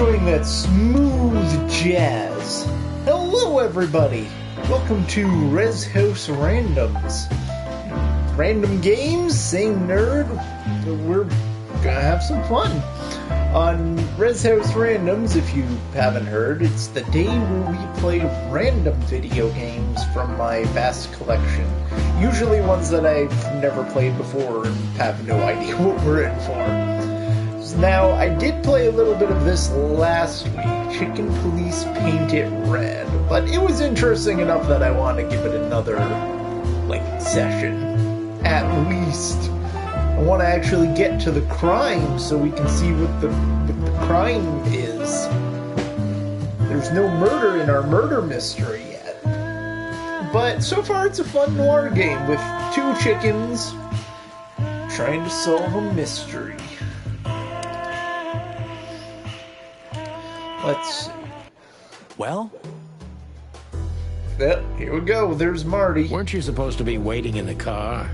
enjoying that smooth jazz. Hello, everybody. Welcome to Rez House Randoms. Random games, same nerd. We're gonna have some fun. On Rez House Randoms, if you haven't heard, it's the day where we play random video games from my vast collection. Usually ones that I've never played before and have no idea what we're in for. Now, I did play a little bit of this last week, Chicken Police Paint It Red, but it was interesting enough that I want to give it another, session, at least. I want to actually get to the crime so we can see what the crime is. There's no murder in our murder mystery yet. But so far it's a fun noir game with two chickens trying to solve a mystery. Let's see. Well? Yep, here we go. There's Marty. Weren't you supposed to be waiting in the car?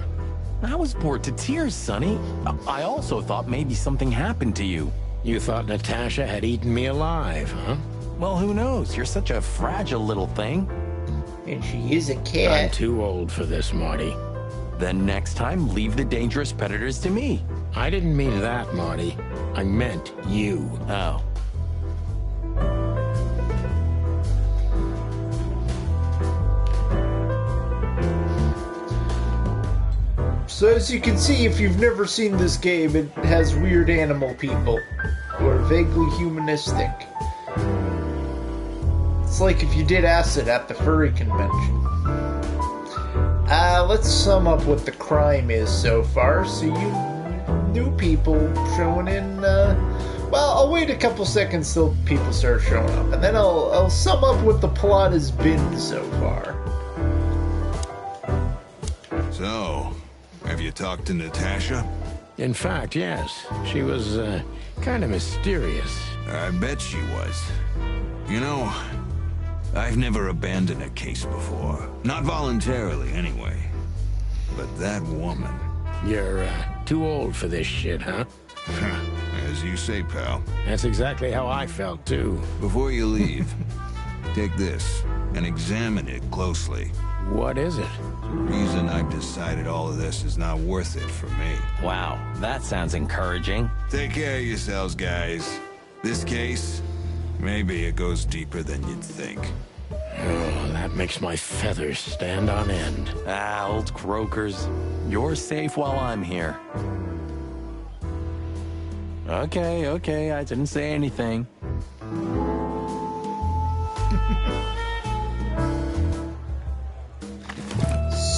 I was bored to tears, Sonny. I also thought maybe something happened to you. You thought Natasha had eaten me alive, huh? Well, who knows? You're such a fragile little thing. And she is a cat. I'm too old for this, Marty. Then next time, leave the dangerous predators to me. I didn't mean that, Marty. I meant you. Oh. So as you can see, if you've never seen this game, it has weird animal people who are vaguely humanistic. It's like if you did acid at the furry convention. Let's sum up what the crime is so far. So you new people showing in, well, I'll wait a couple seconds till people start showing up, and then I'll sum up what the plot has been so far. So, have you talked to Natasha? In fact, yes. She was, kind of mysterious. I bet she was. You know, I've never abandoned a case before. Not voluntarily, anyway. But that woman... You're, too old for this shit, huh? As you say, pal. That's exactly how I felt, too. Before you leave, take this and examine it closely. What is it? The reason I've decided all of this is not worth it for me. Wow, that sounds encouraging. Take care of yourselves, guys. This case, maybe it goes deeper than you'd think. Oh, that makes my feathers stand on end. Ah, old croakers. You're safe while I'm here. Okay, I didn't say anything.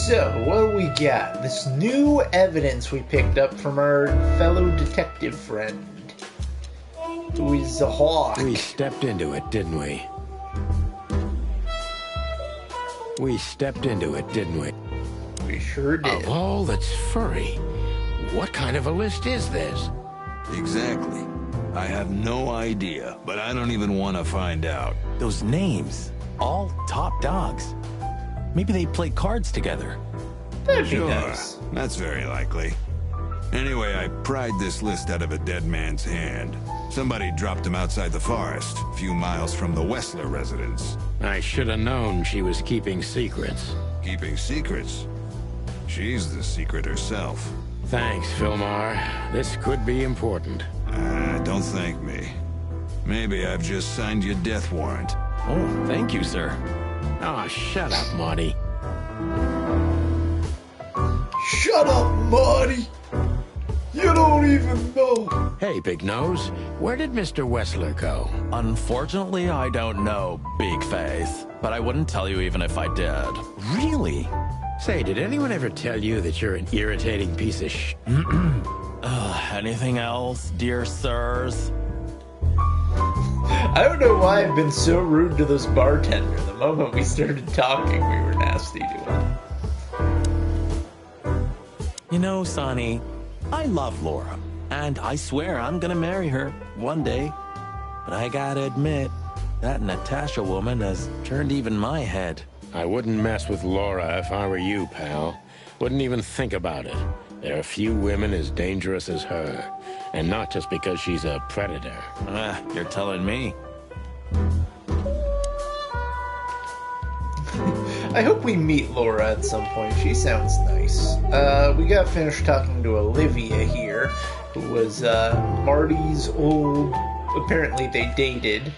So, what do we got? This new evidence we picked up from our fellow detective friend, who is a hawk. We stepped into it, didn't we? We stepped into it, didn't we? We sure did. Of all that's furry, what kind of a list is this? Exactly. I have no idea, but I don't even want to find out. Those names, all top dogs. Maybe they play cards together. That'd be Sure, nice. that's very likely. Anyway, I pried this list out of a dead man's hand. Somebody dropped him outside the forest, a few miles from the Wessler residence. I should have known she was keeping secrets. Keeping secrets? She's the secret herself. Thanks, Filmar. This could be important. Don't thank me. Maybe I've just signed your death warrant. Oh, thank you, sir. Oh, shut up, Marty. Shut up, Marty! You don't even know! Hey, Big Nose, where did Mr. Wessler go? Unfortunately, I don't know, Big Face. But I wouldn't tell you even if I did. Really? Say, did anyone ever tell you that you're an irritating piece of sh... Anything else, dear sirs? I don't know why I've been so rude to this bartender. The moment we started talking, we were nasty to him. You know, Sonny, I love Laura, and I swear I'm gonna marry her one day. But I gotta admit, that Natasha woman has turned even my head. I wouldn't mess with Laura if I were you, pal. Wouldn't even think about it. There are few women as dangerous as her. and not just because she's a predator. You're telling me. I hope we meet Laura at some point. She sounds nice. We got finished talking to Olivia here, who was Marty's old... Apparently they dated.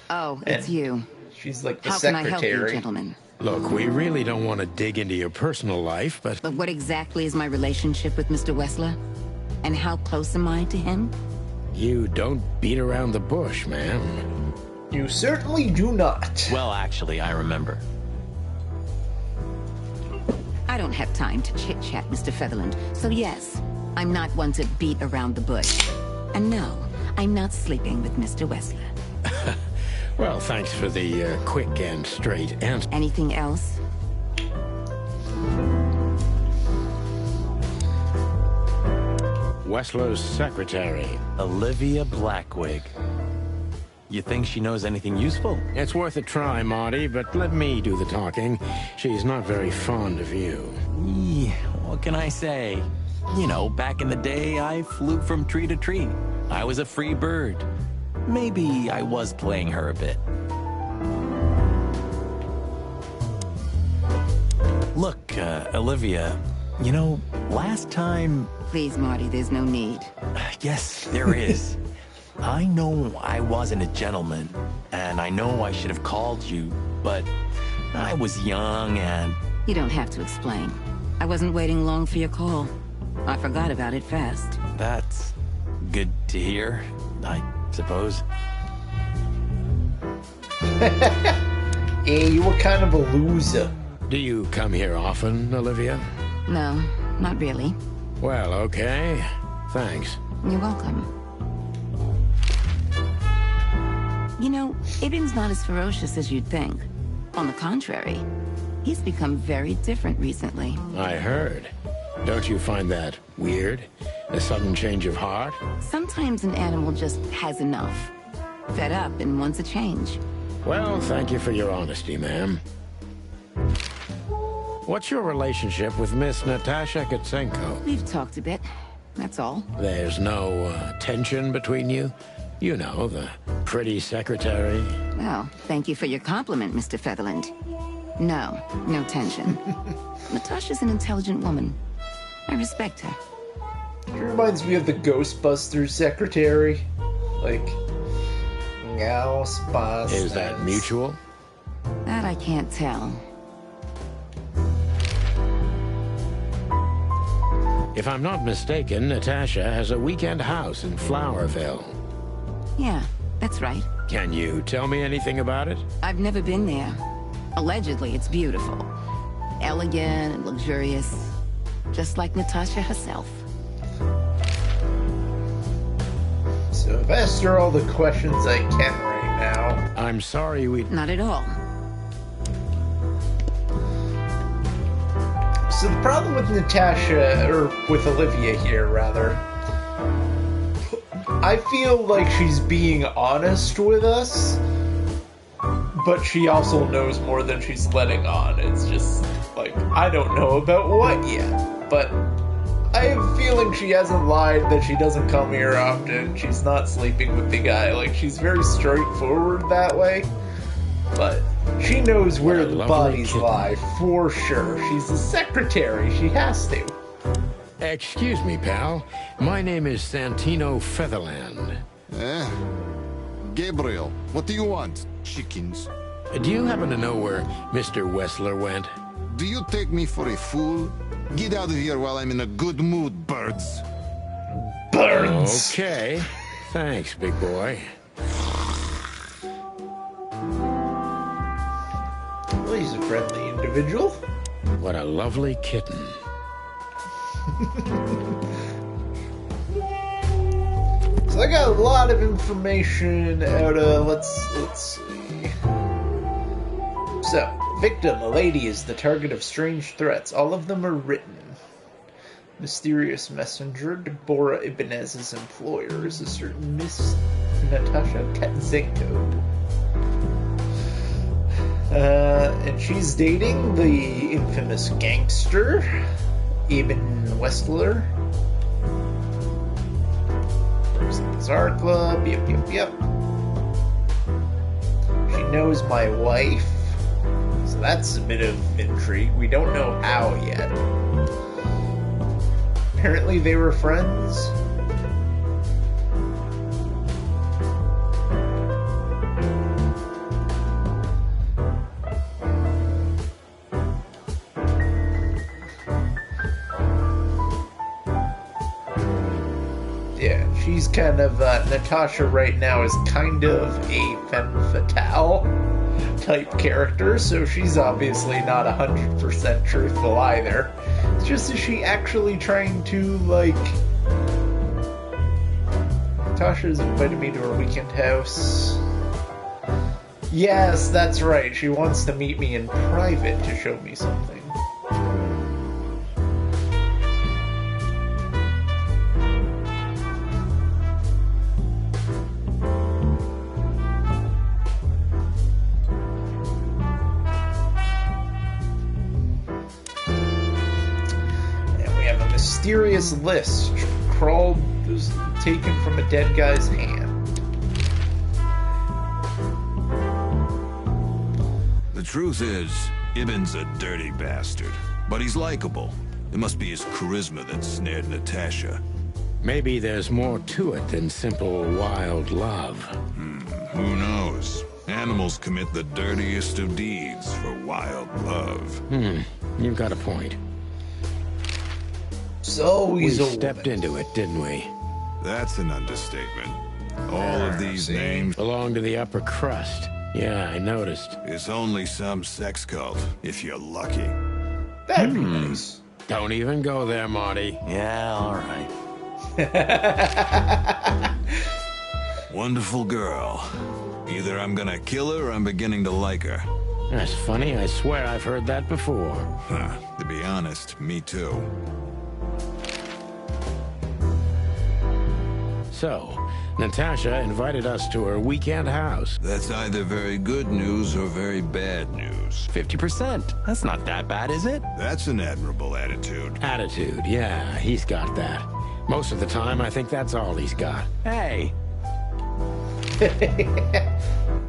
Oh, it's you. She's like the How secretary. can I help you, gentlemen? Look, we really don't want to dig into your personal life, but... But what exactly is my relationship with Mr. Wessler? And how close am I to him? You don't beat around the bush, ma'am. You certainly do not. Well, actually, I remember. I don't have time to chit-chat, Mr. Featherland. So yes, I'm not one to beat around the bush. And no, I'm not sleeping with Mr. Wessler. Well, thanks for the quick and straight answer. Anything else? Wessler's secretary. Olivia Blackwig. You think she knows anything useful? It's worth a try, Marty, but let me do the talking. She's not very fond of you. What can I say? You know, back in the day, I flew from tree to tree. I was a free bird. Maybe I was playing her a bit. Look, Olivia, you know, last time... Please, Marty, there's no need. Yes, there is. I know I wasn't a gentleman, and I know I should have called you, but I was young and... You don't have to explain. I wasn't waiting long for your call. I forgot about it fast. That's good to hear, I suppose. Yeah, you were kind of a loser. Do you come here often, Olivia? No, not really. Well, okay. Thanks. You're welcome. You know, Ibn's not as ferocious as you'd think. On the contrary, he's become very different recently. I heard. Don't you find that weird? A sudden change of heart? Sometimes an animal just has enough. Fed up and wants a change. Well, thank you for your honesty, ma'am. What's your relationship with Miss Natasha Katsenko? We've talked a bit, that's all. There's no tension between you? You know, the pretty secretary. Well, thank you for your compliment, Mr. Featherland. No, no tension. Natasha's an intelligent woman. I respect her. She reminds me of the Ghostbusters secretary. Like, Ghostbusters. Is that mutual? That I can't tell. If I'm not mistaken, Natasha has a weekend house in Flowerville. Yeah, that's right. Can you tell me anything about it? I've never been there. Allegedly, it's beautiful. Elegant and luxurious. Just like Natasha herself. So I've asked her all the questions I can right now. I'm sorry we... Not at all. So the problem with Natasha, or with Olivia here, rather, I feel like she's being honest with us, but she also knows more than she's letting on. It's just, like, I don't know about what yet, but I have a feeling she hasn't lied, that she doesn't come here often, she's not sleeping with the guy. Like, she's very straightforward that way, but she knows where the bodies lie, for sure. She's the secretary, she has to. Excuse me, pal. My name is Santino Featherland. Gabriel, what do you want? Chickens. Do you happen to know where Mr. Wessler went? Do you take me for a fool? Get out of here while I'm in a good mood, birds. Birds! Okay. Thanks, big boy. Well, he's a friendly individual. What a lovely kitten. So I got a lot of information out of, let's see. So, victim, a lady, is the target of strange threats. All of them are written. Mysterious messenger, Deborah Ibanez's employer is a certain Miss Natasha Katzenko. And she's dating the infamous gangster, Ibn Wessler. Bazaar Club. Yep. She knows my wife. So that's a bit of intrigue. We don't know how yet. Apparently they were friends. Yeah, she's kind of, Natasha right now is kind of a femme fatale type character, so she's obviously not 100% truthful either. It's just, is she actually trying to, like... Natasha's invited me to her weekend house. Yes, that's right, she wants to meet me in private to show me something. Mysterious list was taken from a dead guy's hand. The truth is, Ibn's a dirty bastard, but he's likable. It must be his charisma that snared Natasha. Maybe there's more to it than simple wild love. Who knows? Animals commit the dirtiest of deeds for wild love. You've got a point. So We he's a stepped woman. into it, didn't we? That's an understatement. All of these names, Belong to the upper crust. Yeah, I noticed. it's only some sex cult, if you're lucky. That'd be nice. Don't even go there, Marty. Yeah, all right. Wonderful girl. Either I'm gonna kill her or I'm beginning to like her. That's funny. I swear I've heard that before. To be honest, me too. So, Natasha invited us to her weekend house. That's either very good news or very bad news. 50%. That's not that bad, is it? That's an admirable attitude. Attitude, yeah, he's got that. Most of the time, I think that's all he's got. Hey,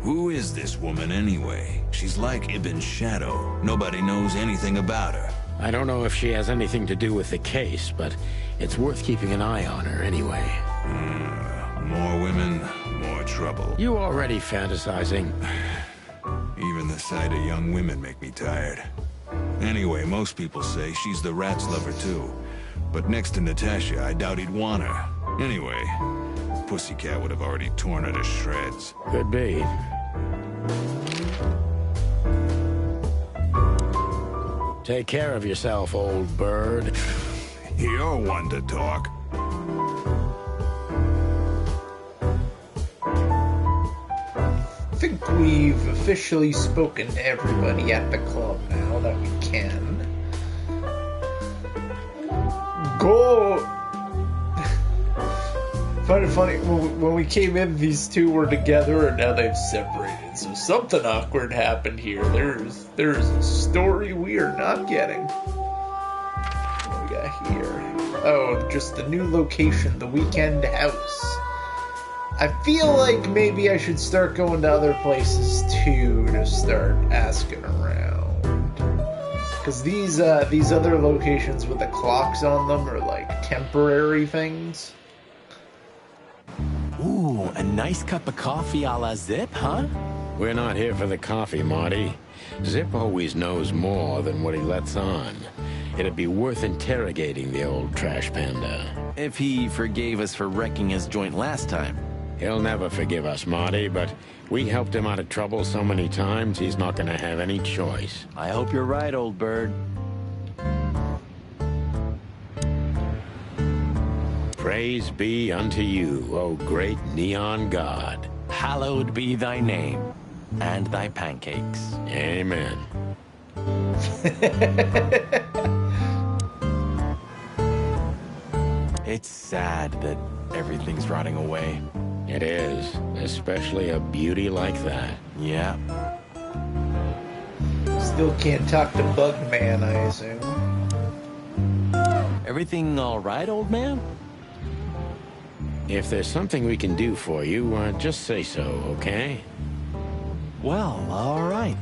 Who is this woman anyway? She's like Ibn's shadow. Nobody knows anything about her. I don't know if she has anything to do with the case, but it's worth keeping an eye on her anyway. More women, more trouble. You already fantasizing. Even the sight of young women make me tired. Anyway, most people say she's the rat's lover too. But next to Natasha, I doubt he'd want her. Anyway, Pussycat would have already torn her to shreds. Could be. Take care of yourself, old bird. You're one to talk. I think we've officially spoken to everybody at the club now that we can. Go! Find it funny, when we came in, these two were together and now they've separated. So something awkward happened here. There's a story we are not getting. What do we got here? Oh, just the new location, the weekend house. I feel like maybe I should start going to other places too to start asking around. Because these other locations with the clocks on them are like temporary things. ooh, a nice cup of coffee a la Zip, huh? We're not here for the coffee, Marty. Zip always knows more than what he lets on. It'd be worth interrogating the old trash panda. If he forgave us for wrecking his joint last time. He'll never forgive us, Marty, but we helped him out of trouble so many times, he's not gonna have any choice. I hope you're right, old bird. Praise be unto you, O great neon god. Hallowed be thy name, and thy pancakes. Amen. It's sad that everything's rotting away. It is, especially a beauty like that. Yeah. Still can't talk to Bugman, I assume. Everything all right, old man? If there's something we can do for you, just say so, okay? Well, all right.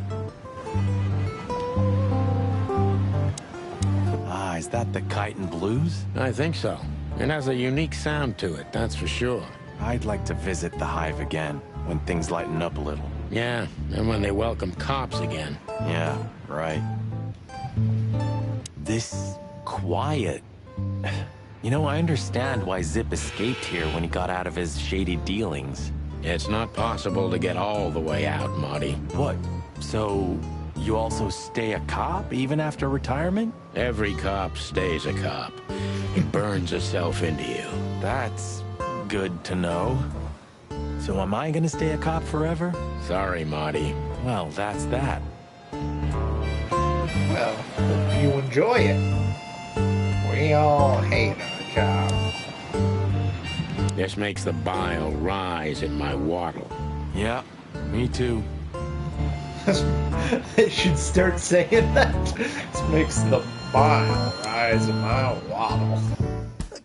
Ah, is that the Kite and Blues? I think so. It has a unique sound to it, that's for sure. I'd like to visit the Hive again, when things lighten up a little. Yeah, and when they welcome cops again. Yeah, right. This quiet. You know, I understand why Zip escaped here when he got out of his shady dealings. It's not possible to get all the way out, Marty. What? So, you also stay a cop even after retirement? Every cop stays a cop. It burns itself into you. That's good to know. So am I gonna stay a cop forever? Sorry, Marty. Well, that's that. Well, hope you enjoy it. We all hate our job. This makes the bile rise in my waddle. Yeah, me too. I should start saying that. This makes the bile rise in my waddle.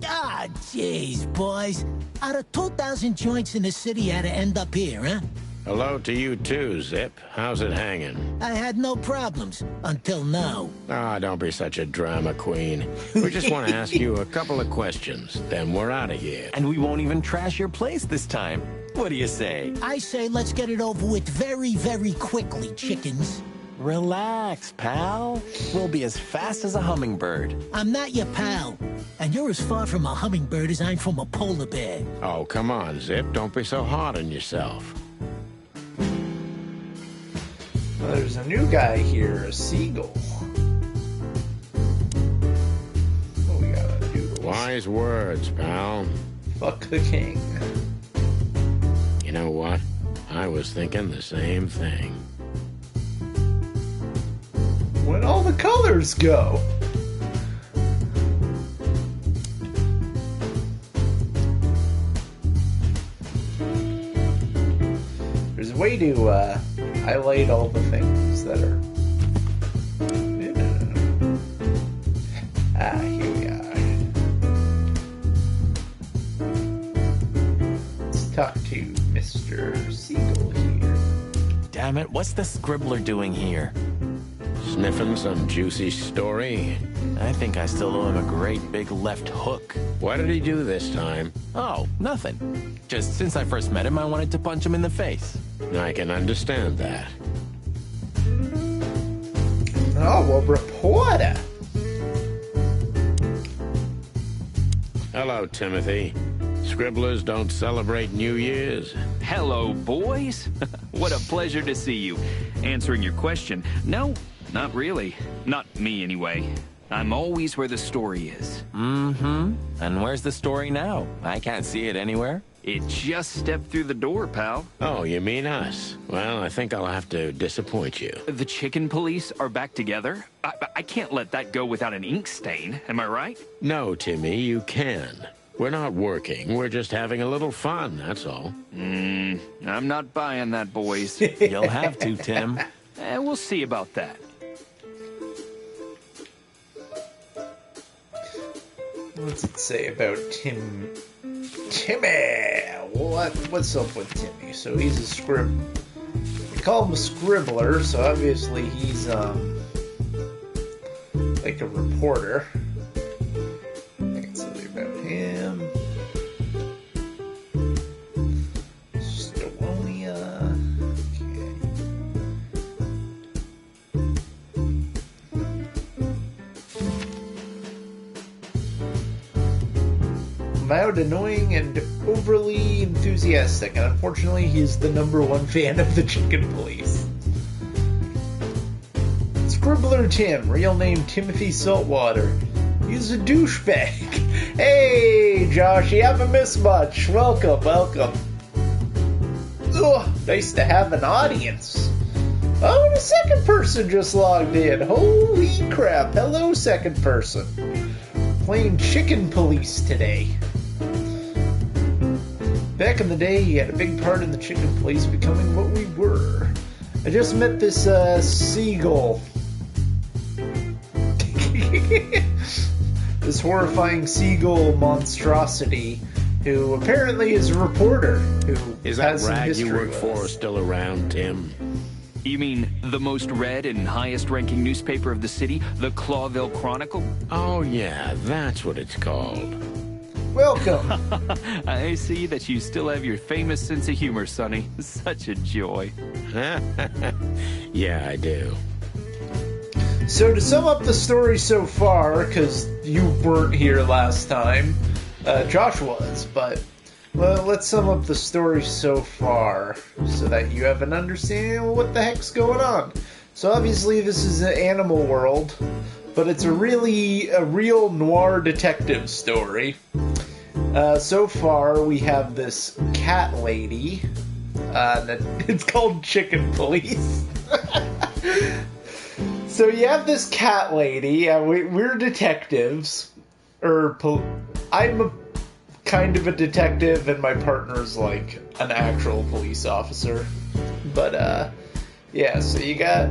Ah, jeez, boys. Out of 2,000 joints in the city, how'd it end up here, huh? Hello to you too, Zip. How's it hanging? I had no problems, until now. Ah, don't be such a drama queen. We just want to ask you a couple of questions, then we're out of here. And we won't even trash your place this time. What do you say? I say let's get it over with very, very quickly, chickens. Relax, pal. We'll be as fast as a hummingbird. I'm not your pal, and you're as far from a hummingbird as I'm from a polar bear. Oh, come on, Zip. Don't be so hard on yourself. Well, there's a new guy here, a seagull. What we gotta do? Wise words, pal. Fuck the king. You know what? I was thinking the same thing. Where'd all the colors go? There's a way to highlight all the things that are. Ah, here we are. Let's talk to Mr. Seagull here. Damn it, what's the scribbler doing here? Sniffing some juicy story? I think I still owe him a great big left hook. What did he do this time? Oh, nothing. Just since I first met him, I wanted to punch him in the face. I can understand that. Oh, well, reporter. Hello, Timothy. Scribblers don't celebrate New Year's. Hello, boys. What a pleasure to see you. Answering your question, no, not really. Not me, anyway. I'm always where the story is. Mm-hmm. And where's the story now? I can't see it anywhere. It just stepped through the door, pal. Oh, you mean us? Well, I think I'll have to disappoint you. The chicken police are back together? I can't let that go without an ink stain, am I right? No, Timmy, you can. We're not working. We're just having a little fun, that's all. I'm not buying that, boys. You'll have to, Tim. We'll see about that. What's it say about Timmy? What's up with Timmy? So he's a we call him a scribbler, so obviously he's like a reporter. I can say about him. Stowonia. Loud, annoying, and overly enthusiastic, and unfortunately he's the #1 fan of the Chicken Police. Scribbler Tim, real name Timothy Saltwater. He's a douchebag. Hey, Josh, you haven't missed much. Welcome. Ugh, nice to have an audience. Oh, and a second person just logged in. Holy crap. Hello, second person. Playing Chicken Police today. Back in the day, he had a big part in the Chicken Police becoming what we were. I just met this, seagull. This horrifying seagull monstrosity who apparently is a reporter who Is that has some rag you history work with for us. still around, Tim? You mean the most read and highest-ranking newspaper of the city, the Clawville Chronicle? Oh, yeah, that's what it's called. Welcome. I see that you still have your famous sense of humor, Sonny. Such a joy. Yeah, I do. So to sum up the story so far, because you weren't here last time, Josh was, but well, let's sum up the story so far so that you have an understanding of what the heck's going on. So obviously this is an animal world, but it's a real noir detective story. So far we have this cat lady, it's called Chicken Police. So you have this cat lady, we're detectives, I'm a kind of a detective, and my partner's like an actual police officer. But, yeah, so you got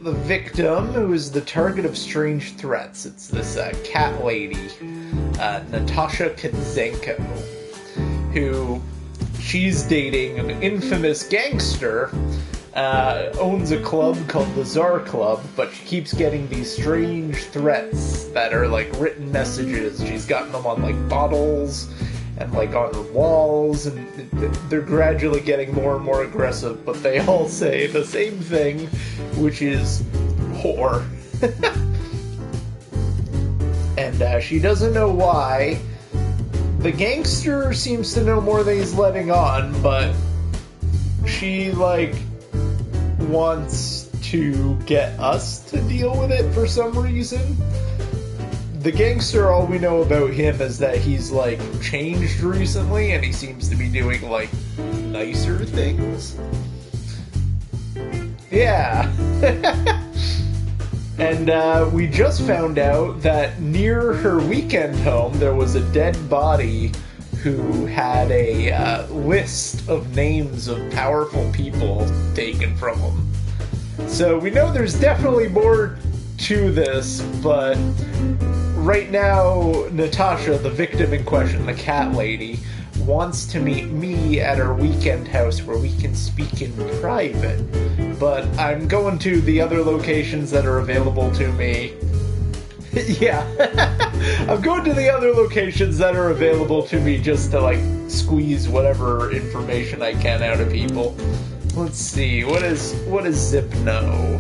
the victim, who is the target of strange threats. It's this cat lady, Natasha Kudzenko, who she's dating an infamous gangster, owns a club called the Tsar Club, but she keeps getting these strange threats that are like written messages. She's gotten them on like bottles and like on her walls, and they're gradually getting more and more aggressive, but they all say the same thing, which is whore. And she doesn't know why. The gangster seems to know more than he's letting on, but she like wants to get us to deal with it for some reason. The gangster, all we know about him is that he's like changed recently, and he seems to be doing like nicer things. Yeah. And we just found out that near her weekend home there was a dead body who had a list of names of powerful people taken from him. So we know there's definitely more to this, but right now Natasha, the victim in question, the cat lady, wants to meet me at her weekend house where we can speak in private. But I'm going to the other locations that are available to me. Yeah. I'm going to the other locations that are available to me just to, like, squeeze whatever information I can out of people. Let's see, what is Zip know?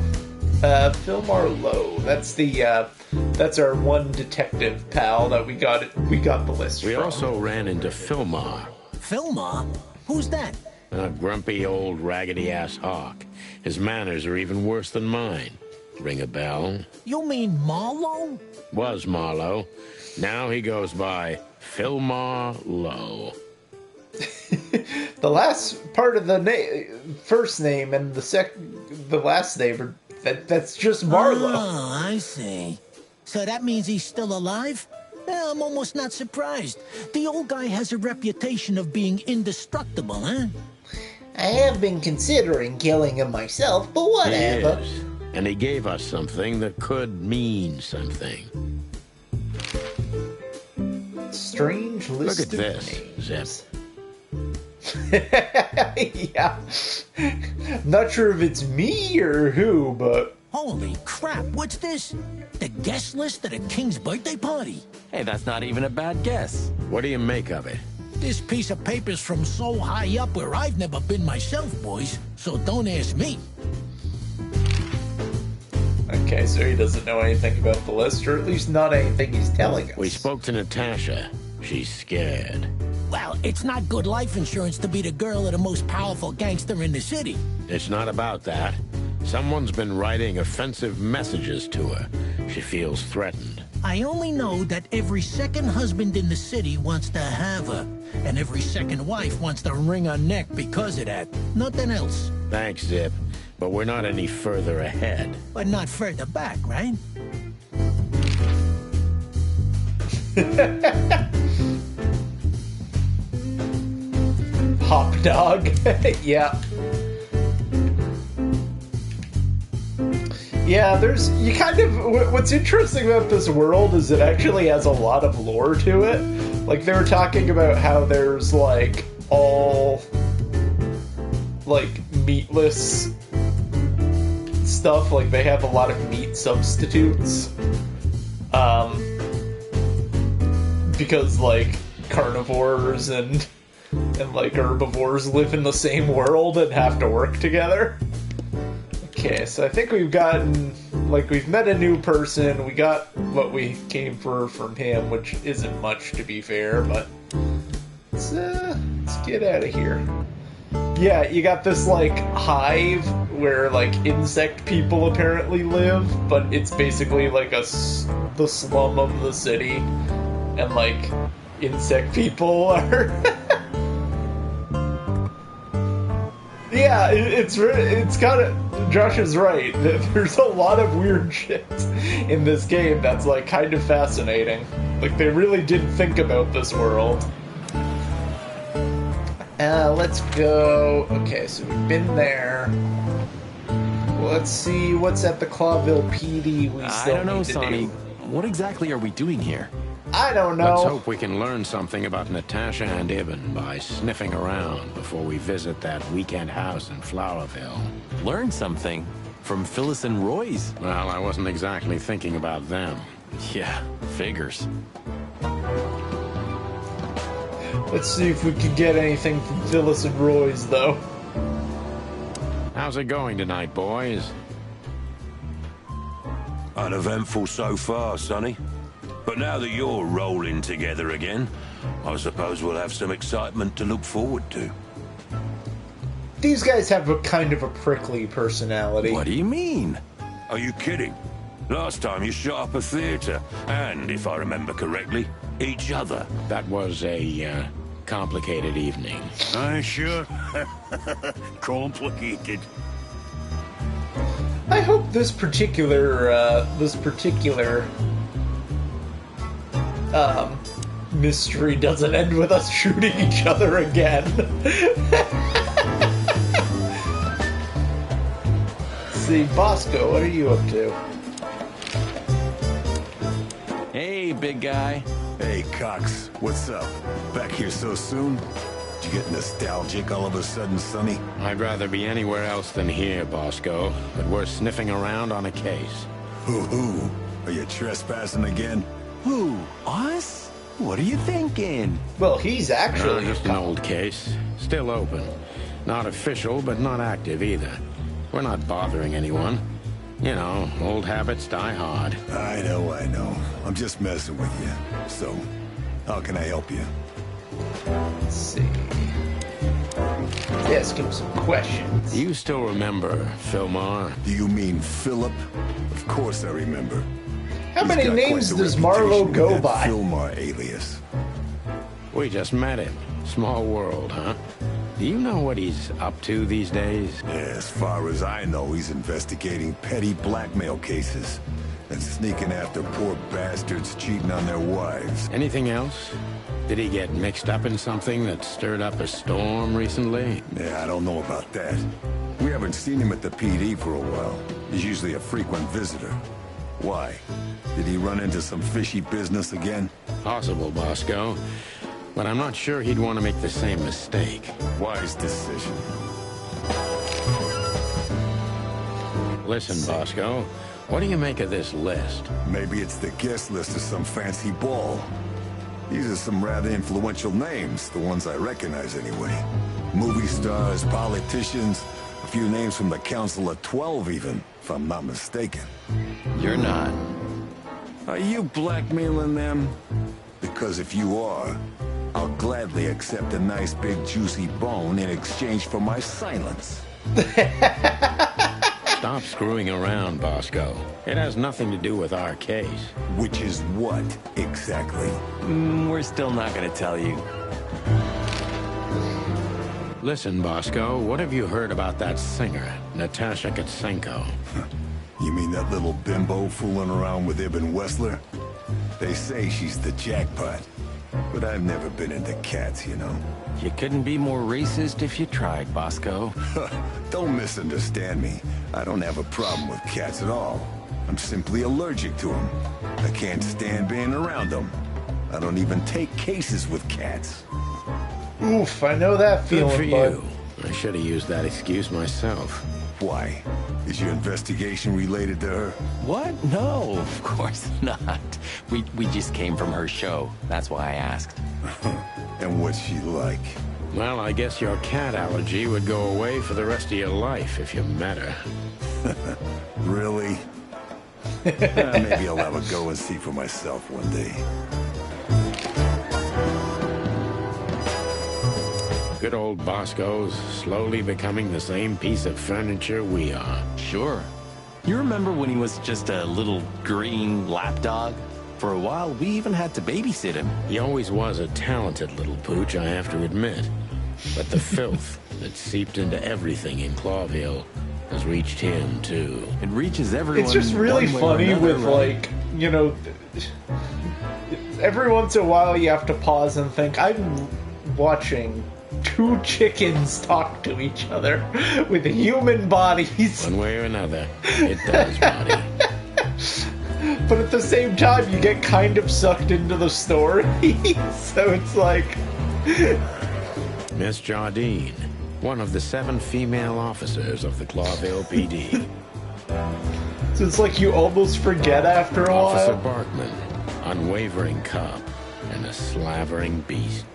Philmar Lowe. That's our one detective pal that we got the list from. We also ran into Philmar. Philmar? Who's that? A grumpy old raggedy-ass hawk. His manners are even worse than mine. Ring a bell? You mean Marlowe? Was Marlowe. Now he goes by Philmar Lowe. The last part of the first name and the last name that's just Marlowe. Oh, I see. So that means he's still alive? Yeah, I'm almost not surprised. The old guy has a reputation of being indestructible, huh? I have been considering killing him myself, but whatever. Yes. And he gave us something that could mean something. Strange list Look at of this, names. Zip. Yeah. Not sure if it's me or who, but... Holy crap, what's this? The guest list at a king's birthday party? Hey, that's not even a bad guess. What do you make of it? This piece of paper's from so high up where I've never been myself, boys, so don't ask me. Okay, so he doesn't know anything about the list, or at least not anything he's telling us. We spoke to Natasha. She's scared. Well, it's not good life insurance to be the girl of the most powerful gangster in the city. It's not about that. Someone's been writing offensive messages to her. She feels threatened. I only know that every second husband in the city wants to have her, and every second wife wants to wring her neck because of that. Nothing else. Thanks, Zip. But we're not any further ahead. But not further back, right? Hop dog. Yeah. Yeah, what's interesting about this world is it actually has a lot of lore to it, Like, they were talking about how there's, like, all, like, meatless stuff. Like, they have a lot of meat substitutes. Because, like, carnivores and like, herbivores live in the same world and have to work together. Okay, so I think we've gotten, like, we've met a new person, we got what we came for from him, which isn't much, to be fair, but let's get out of here. Yeah, you got this, like, hive where, like, insect people apparently live, but it's basically, like, the slum of the city, and, like, insect people are... Yeah, it's kind of... Josh is right. There's a lot of weird shit in this game that's, like, kind of fascinating. Like, they really did think about this world. Let's go... Okay, so we've been there. Let's see what's at the Clawville PD we still I don't know, need to Sonny. do. What exactly are we doing here? I don't know. Let's hope we can learn something about Natasha and Ibn by sniffing around before we visit that weekend house in Flowerville. Learn something? From Phyllis and Roy's? Well, I wasn't exactly thinking about them. Yeah, figures. Let's see if we can get anything from Phyllis and Roy's, though. How's it going tonight, boys? Uneventful so far, Sonny. But now that you're rolling together again, I suppose we'll have some excitement to look forward to. These guys have a kind of a prickly personality. What do you mean? Are you kidding? Last time you shot up a theater, and, if I remember correctly, each other. That was a, complicated evening. Aye, sure. Complicated. I hope this particular mystery doesn't end with us shooting each other again. See, Bosco, what are you up to? Hey, big guy. Hey, Cox, what's up? Back here so soon? Did you get nostalgic all of a sudden, Sonny? I'd rather be anywhere else than here, Bosco, but we're sniffing around on a case. Hoo-hoo. Are you trespassing again? Who? Us? What are you thinking? Well, he's actually Just an old case. Still open. Not official, but not active either. We're not bothering anyone. You know, old habits die hard. I know. I'm just messing with you. So, how can I help you? Let's see. Let's ask him some questions. Do you still remember Philmar? Do you mean Philip? Of course I remember. How He's many got names quite the does Marlowe reputation go with that by? Philmar alias. We just met him. Small world, huh? Do you know what he's up to these days? Yeah, as far as I know, he's investigating petty blackmail cases and sneaking after poor bastards cheating on their wives. Anything else? Did he get mixed up in something that stirred up a storm recently? Yeah, I don't know about that. We haven't seen him at the PD for a while. He's usually a frequent visitor. Why? Did he run into some fishy business again? Possible, Bosco. But I'm not sure he'd want to make the same mistake. Wise decision. Listen, Bosco, what do you make of this list? Maybe it's the guest list of some fancy ball. These are some rather influential names, the ones I recognize anyway. Movie stars, politicians, a few names from the Council of 12 even, if I'm not mistaken. You're not. Are you blackmailing them? Because if you are, I'll gladly accept a nice big juicy bone in exchange for my silence. Stop screwing around, Bosco. It has nothing to do with our case. Which is what, exactly? We're still not gonna tell you. Listen, Bosco, what have you heard about that singer, Natasha Katsenko? You mean that little bimbo fooling around with Ibn Wessler? They say she's the jackpot. But I've never been into cats, you know. You couldn't be more racist if you tried, Bosco. Don't misunderstand me. I don't have a problem with cats at all. I'm simply allergic to them. I can't stand being around them. I don't even take cases with cats. Oof, I know that Good feeling, for bud. you. I should have used that excuse myself. Why? Is your investigation related to her? What? No, of course not. We just came from her show. That's why I asked. And what's she like? Well, I guess your cat allergy would go away for the rest of your life if you met her. Really? Maybe I'll have a go and see for myself one day. Good old Bosco's slowly becoming the same piece of furniture we are. Sure. You remember when he was just a little green lapdog? For a while, we even had to babysit him. He always was a talented little pooch, I have to admit. But the filth that seeped into everything in Clawville has reached him, too. It reaches everyone. It's just really one way or funny another, with, right? like, you know, every once in a while you have to pause and think, I'm watching two chickens talk to each other with human bodies. One way or another, it does, buddy. But at the same time, you get kind of sucked into the story. So it's like... Miss Jardine, one of the 7 female officers of the Clawville PD. So it's like you almost forget after a Officer while. Barkman, unwavering cop, and a slavering beast.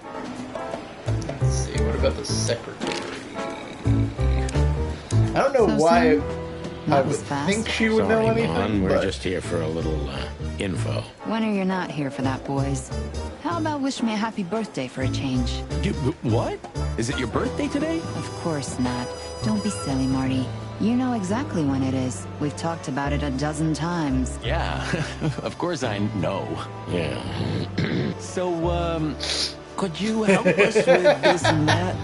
Let's see, what about the secretary? I don't know So why soon? I That would was fast. think she would know Sorry, anything, Mon, we're but... just here for a little, info. When are you not here for that, boys? How about wish me a happy birthday for a change? What? Is it your birthday today? Of course not. Don't be silly, Marty. You know exactly when it is. We've talked about it a dozen times. Yeah, of course I know. Yeah. So, could you help us with this and that?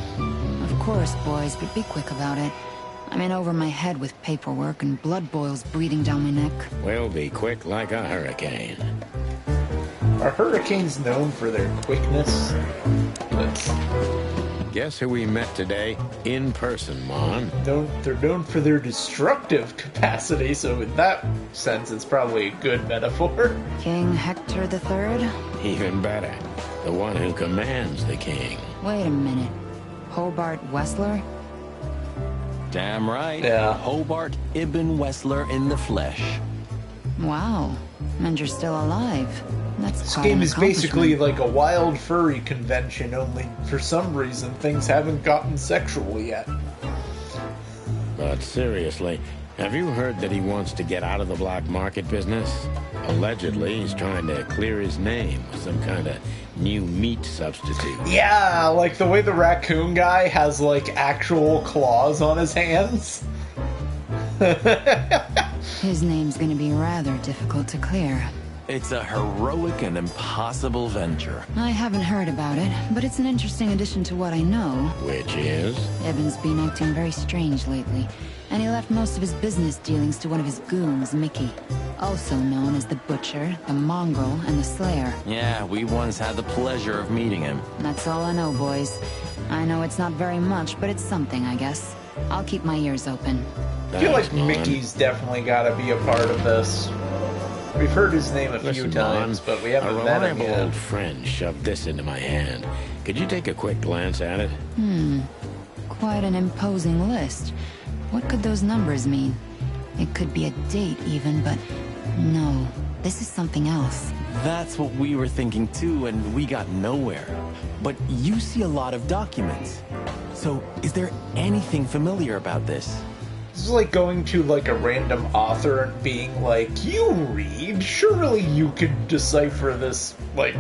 Of course, boys, but be quick about it. I'm in over my head with paperwork and blood boils breathing down my neck. We'll be quick like a hurricane. Are hurricanes known for their quickness? That's Guess who we met today? In person, Mon. they're known for their destructive capacity, so in that sense, it's probably a good metaphor. King Hector III? Even better. The one who commands the king. Wait a minute. Hobart Wessler? Damn right. Yeah. Hobart Ibn Wessler in the flesh. Wow. And you're still alive. That's This quite game an is basically accomplishment. like a wild furry convention, only for some reason things haven't gotten sexual yet. But seriously, have you heard that he wants to get out of the black market business? Allegedly, he's trying to clear his name with some kind of new meat substitute. Yeah, like the way the raccoon guy has like actual claws on his hands. His name's gonna be rather difficult to clear. It's a heroic and impossible venture. I haven't heard about it, but it's an interesting addition to what I know. Which is? Evan's been acting very strange lately, and he left most of his business dealings to one of his goons, Mickey. Also known as the Butcher, the Mongrel, and the Slayer. Yeah, we once had the pleasure of meeting him. That's all I know, boys. I know it's not very much, but it's something, I guess. I'll keep my ears open. I feel like Thanks, Mon. Mickey's definitely got to be a part of this. We've heard his name a few Listen, times, Mon, but we haven't a met him reliable yet. old friend shoved this into my hand. Could you take a quick glance at it? Quite an imposing list. What could those numbers mean? It could be a date even, but no. This is something else. That's what we were thinking too, and we got nowhere. But you see a lot of documents. So, is there anything familiar about this? This is like going to like a random author and being like, "You read? Surely you could decipher this like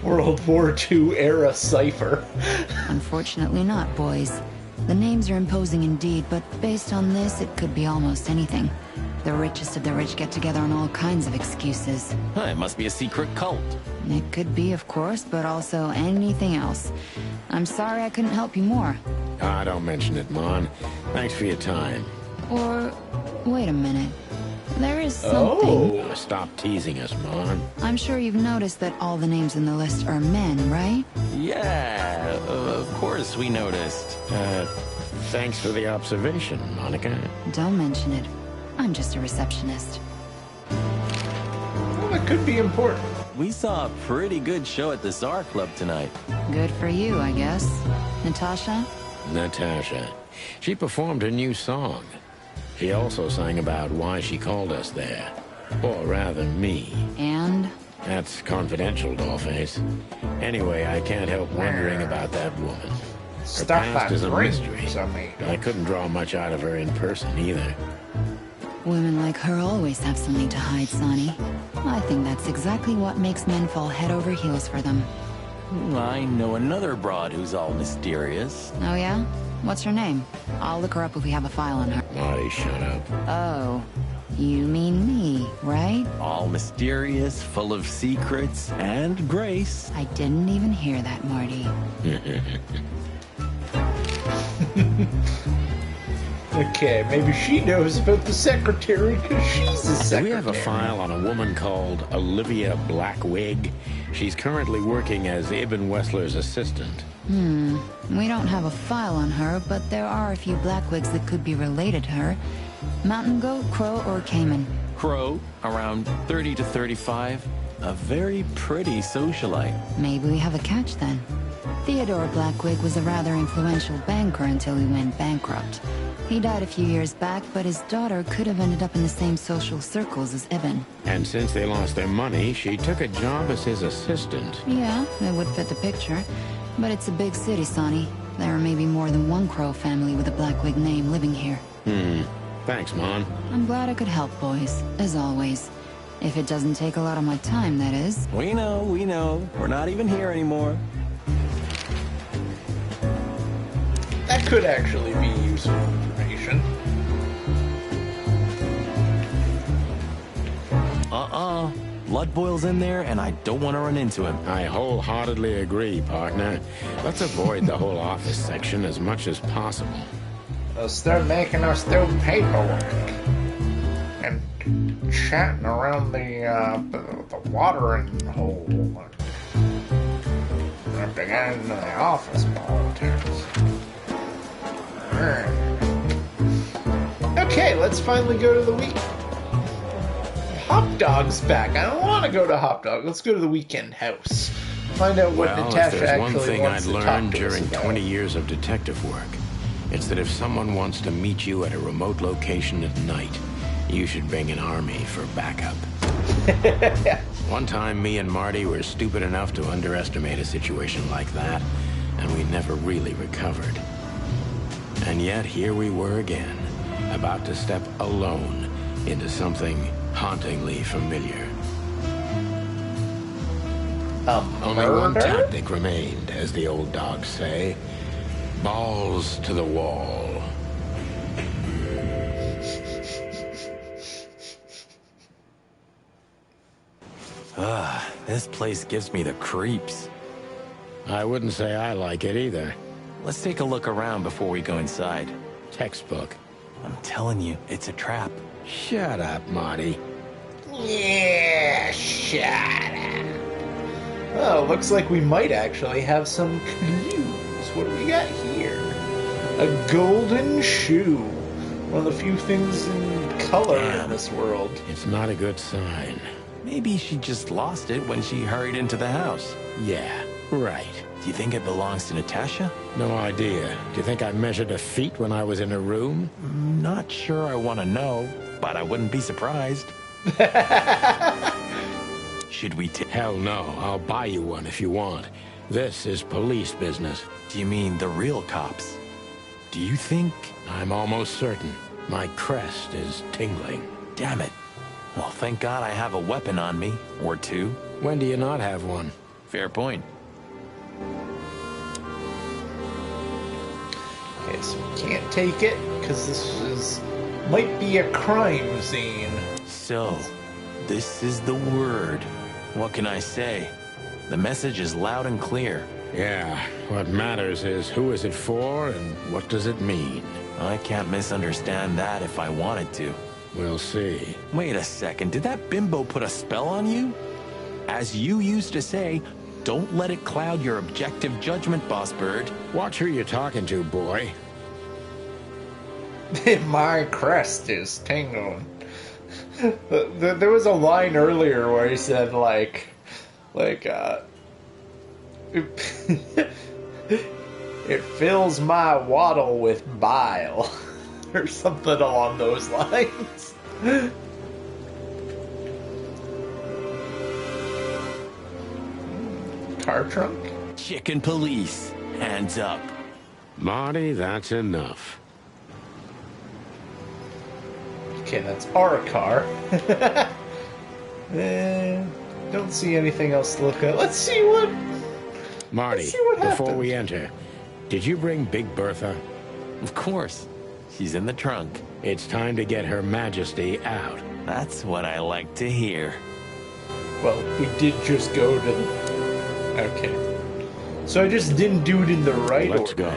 World War II era cipher." Unfortunately not, boys. The names are imposing indeed, but based on this, it could be almost anything. The richest of the rich get together on all kinds of excuses. Huh, it must be a secret cult. It could be, of course, but also anything else. I'm sorry I couldn't help you more. Ah, don't mention it, Mon. Thanks for your time. Or, wait a minute. There is something. Oh, Stop teasing us, Mon. I'm sure you've noticed that all the names in the list are men, right? Yeah, of course we noticed. Thanks for the observation, Monica. Don't mention it. I'm just a receptionist. well, that could be important. we saw a pretty good show at the Tsar Club tonight. Good for you, I guess. Natasha? Natasha. She performed her new song. She also sang about why she called us there. Or rather, me. And? That's confidential, Dollface. Anyway, I can't help wondering about that woman. Her Stuff past is a mystery. I I couldn't draw much out of her in person, either. Women like her always have something to hide, Sonny. I think that's exactly what makes men fall head over heels for them. I know another broad who's all mysterious. Oh, yeah? What's her name? I'll look her up if we have a file on her. Marty, shut up. Oh, you mean me, right? All mysterious, full of secrets, and grace. I didn't even hear that, Marty. Okay, maybe she knows about the secretary because she's a secretary. We have a file on a woman called Olivia Blackwig. She's currently working as Ibn Wessler's assistant. We don't have a file on her, but there are a few Blackwigs that could be related to her. Mountain goat, crow, or caiman? Crow, around 30 to 35. A very pretty socialite. Maybe we have a catch then. Theodore Blackwig was a rather influential banker until he went bankrupt. He died a few years back, but his daughter could have ended up in the same social circles as Ibn. And since they lost their money, she took a job as his assistant. Yeah, it would fit the picture. But it's a big city, Sonny. There are maybe more than one Crow family with a Blackwig name living here. Thanks, Mon. I'm glad I could help, boys, as always. If it doesn't take a lot of my time, that is. We know. We're not even here anymore. That could actually be useful information. Bloodboil's in there, and I don't want to run into him. I wholeheartedly agree, partner. Let's avoid the whole office section as much as possible. They'll start making us do paperwork. And chatting around the watering hole. And beginning the office politics. Okay, let's finally go to the week. Hop Dog's back. I don't want to go to Hop Dog. Let's go to the weekend house. Find out what Natasha if there's actually one thing wants I'd to talk learned to us during about. 20 years of detective work, it's that if someone wants to meet you at a remote location at night, you should bring an army for backup. One time, me and Marty were stupid enough to underestimate a situation like that, and we never really recovered. And yet, here we were again, about to step alone into something hauntingly familiar. Only one tactic remained, as the old dogs say. Balls to the wall. This place gives me the creeps. I wouldn't say I like it either. Let's take a look around before we go inside. Textbook. I'm telling you, it's a trap. Shut up, Marty. Yeah, shut up. Oh, looks like we might actually have some clues. What do we got here? A golden shoe. One of the few things in color in this world. It's not a good sign. Maybe she just lost it when she hurried into the house. Yeah, right. Do you think it belongs to Natasha? No idea. Do you think I measured her feet when I was in her room? Not sure I want to know, but I wouldn't be surprised. Should we Hell no. I'll buy you one if you want. This is police business. Do you mean the real cops? Do you think... I'm almost certain. My crest is tingling. Damn it. Well, thank God I have a weapon on me. Or two. When do you not have one? Fair point. Okay, so we can't take it, because might be a crime scene. So, this is the word. What can I say? The message is loud and clear. Yeah, what matters is who is it for and what does it mean? I can't misunderstand that if I wanted to. We'll see. Wait a second, did that bimbo put a spell on you? As you used to say, don't let it cloud your objective judgment, Boss Bird. Watch who you're talking to, boy. My crest is tingling. There was a line earlier where he said, like, Like, it fills my waddle with bile. Or something along those lines. Car trunk? Chicken police. Hands up. Marty, that's enough. Okay, that's our car. Don't see anything else to look at. Let's see what... Marty, before we enter, did you bring Big Bertha? Of course. She's in the trunk. It's time to get Her Majesty out. That's what I like to hear. Well, we did just go to the... Okay. So I just didn't do it in the right order. Let's go.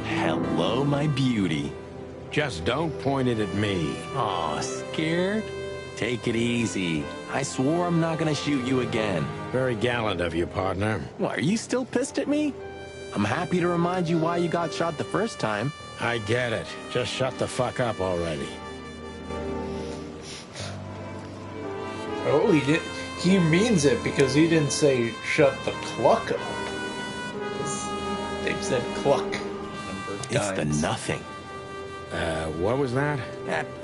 Hello, my beauty. Just don't point it at me. Aw, scared? Take it easy. I swore I'm not gonna shoot you again. Very gallant of you, partner. What, are you still pissed at me? I'm happy to remind you why you got shot the first time. I get it. Just shut the fuck up already. Oh, he did. He means it because he didn't say shut the cluck up. They've said cluck. It's the nothing. What was that?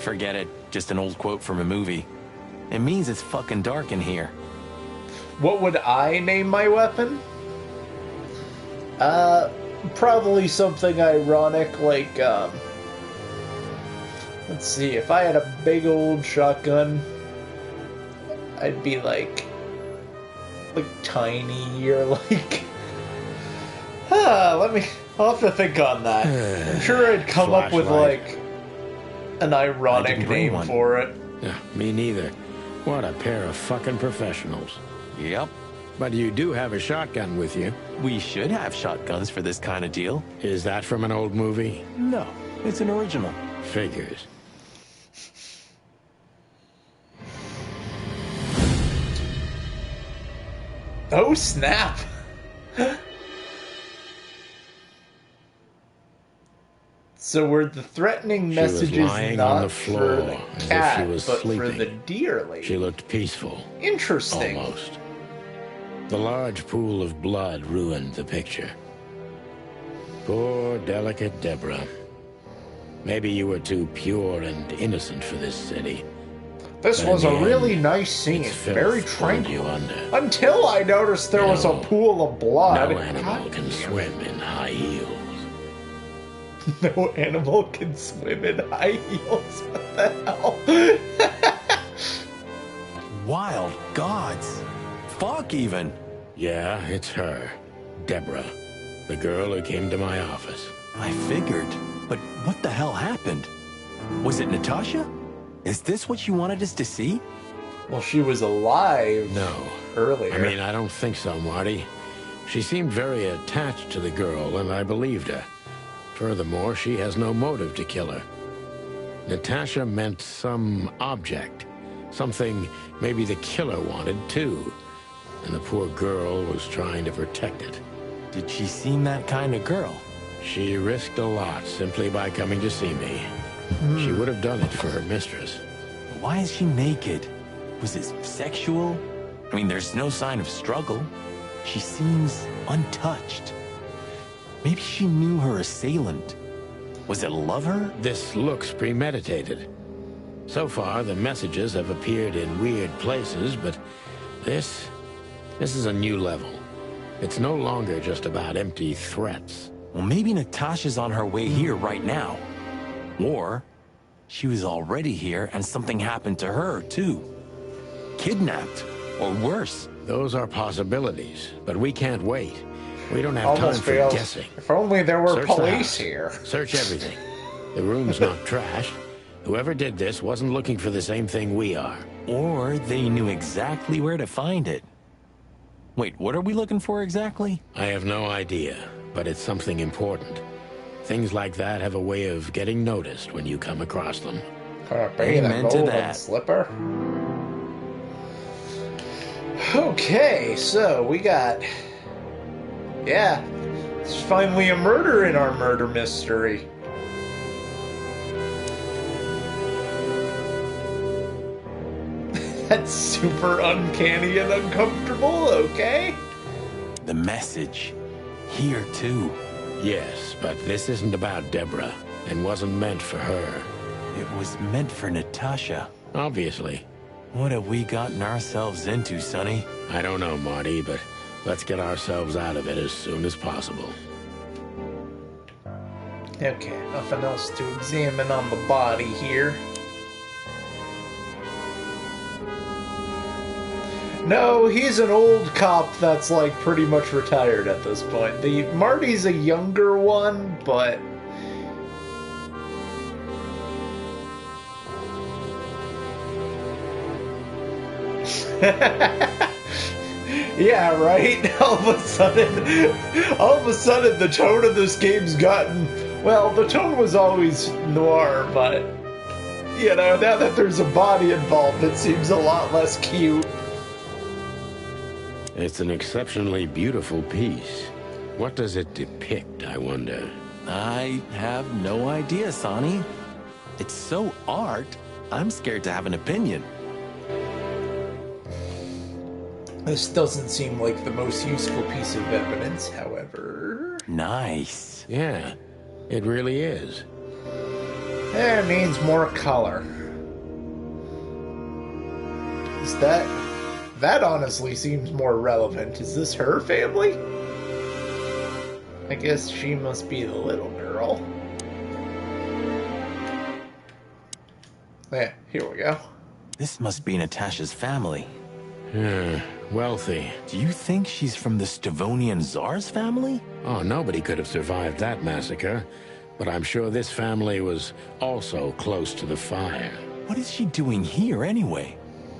Forget it. Just an old quote from a movie. It means it's fucking dark in here. What would I name my weapon? Probably something ironic like, let's see, if I had a big old shotgun, I'd be like tiny or like, I'll have to think on that. I'm sure I'd come up with like an ironic name for it. Me neither. What a pair of fucking professionals. Yep. But you do have a shotgun with you. We should have shotguns for this kind of deal. Is that from an old movie? No, it's an original. Figures. Oh, snap! So were the threatening messages lying on not the floor, for the as if cat, she was but sleeping. for the deer lady? She looked peaceful. Interesting. Almost. The large pool of blood ruined the picture. Poor, delicate Deborah. Maybe you were too pure and innocent for this city. This But was in a the really end, nice scene, its filth very pulled tranquil. you under. Until I noticed there was a pool of blood. No animal can swim in high heels. No animal can swim in high heels. What the hell? Wild gods. Fuck even. Yeah, it's her. Deborah. The girl who came to my office. I figured. But what the hell happened? Was it Natasha? Is this what you wanted us to see? Well, she was alive. No. Earlier. I mean, I don't think so, Marty. She seemed very attached to the girl, and I believed her. Furthermore, she has no motive to kill her. Natasha meant some object. Something maybe the killer wanted, too. And the poor girl was trying to protect it. Did she seem that kind of girl? She risked a lot simply by coming to see me. She would have done it for her mistress. Why is she naked? Was it sexual? I mean, there's no sign of struggle. She seems untouched. Maybe she knew her assailant. Was it lover? This looks premeditated. So far, the messages have appeared in weird places, but this is a new level. It's no longer just about empty threats. Well, maybe Natasha's on her way here right now. Or she was already here and something happened to her, too. Kidnapped, or worse. Those are possibilities, but we can't wait. We don't have Almost time for fails. guessing. If only there were Search the police house. here. Search everything. The room's not trashed. Whoever did this wasn't looking for the same thing we are. Or they knew exactly where to find it. Wait, what are we looking for exactly? I have no idea, but it's something important. Things like that have a way of getting noticed when you come across them. Amen to that. Slipper. Okay, so we got... Yeah, it's finally a murder in our murder mystery. That's super uncanny and uncomfortable, okay? The message. Here, too. Yes, but this isn't about Deborah, and wasn't meant for her. It was meant for Natasha. Obviously. What have we gotten ourselves into, Sonny? I don't know, Marty, but let's get ourselves out of it as soon as possible. Okay, nothing else to examine on the body here. No, he's an old cop that's like pretty much retired at this point. Marty's a younger one, but yeah, right? All of a sudden the tone of this game's gotten, well, the tone was always noir, but you know, now that there's a body involved, it seems a lot less cute. It's an exceptionally beautiful piece. What does it depict, I wonder? I have no idea, Sonny. It's so art, I'm scared to have an opinion. This doesn't seem like the most useful piece of evidence, however. Nice. Yeah, it really is. It needs more color. Is that honestly seems more relevant. Is this her family? I guess she must be the little girl. Yeah, here we go. This must be Natasha's family. Wealthy. Do you think she's from the Stavonian Tsar's family? Oh, nobody could have survived that massacre. But I'm sure this family was also close to the fire. What is she doing here anyway?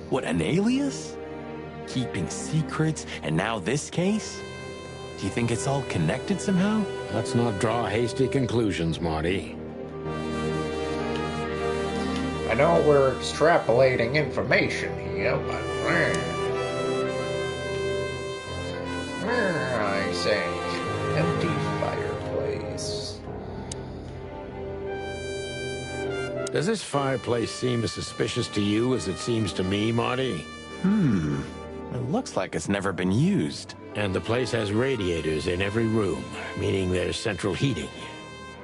What, an alias? Keeping secrets, and now this case? Do you think it's all connected somehow? Let's not draw hasty conclusions, Marty. I know we're extrapolating information here, but I say, empty fireplace. Does this fireplace seem as suspicious to you as it seems to me, Marty? It looks like it's never been used. And the place has radiators in every room, meaning there's central heating.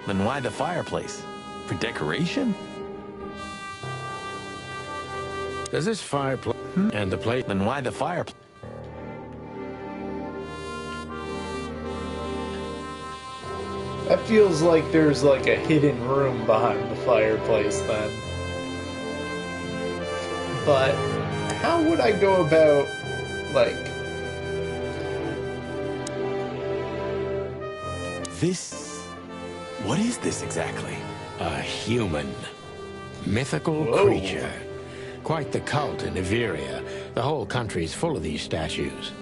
Then why the fireplace? For decoration? Does this fireplace and the place... Then why the fireplace? That feels like there's like a hidden room behind the fireplace then. But how would I go about, like... This... What is this exactly? A human. Mythical Whoa. creature. Quite the cult in Iveria. The whole country's full of these statues.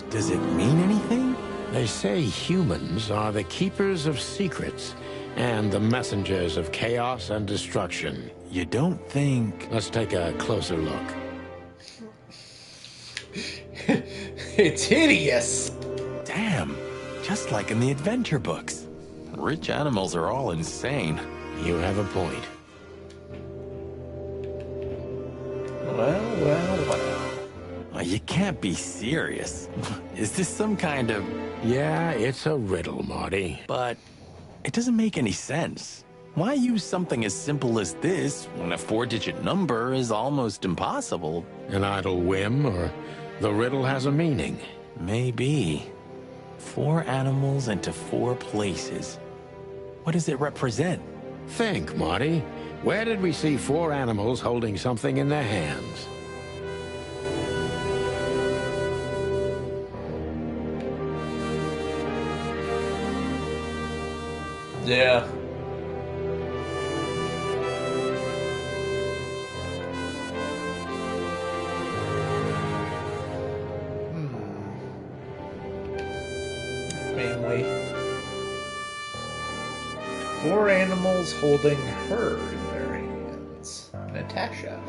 Does it mean anything? They say humans are the keepers of secrets and the messengers of chaos and destruction. You don't think... Let's take a closer look. It's hideous! Damn, just like in the adventure books. Rich animals are all insane. You have a point. Well. You can't be serious. Is this some kind of... Yeah, it's a riddle, Marty. But it doesn't make any sense. Why use something as simple as this when a 4-digit number is almost impossible? An idle whim, or the riddle has a meaning? Maybe. 4 animals into 4 places. What does it represent? Think, Marty. Where did we see 4 animals holding something in their hands? Yeah. Family. 4 animals holding her in their hands. Natasha.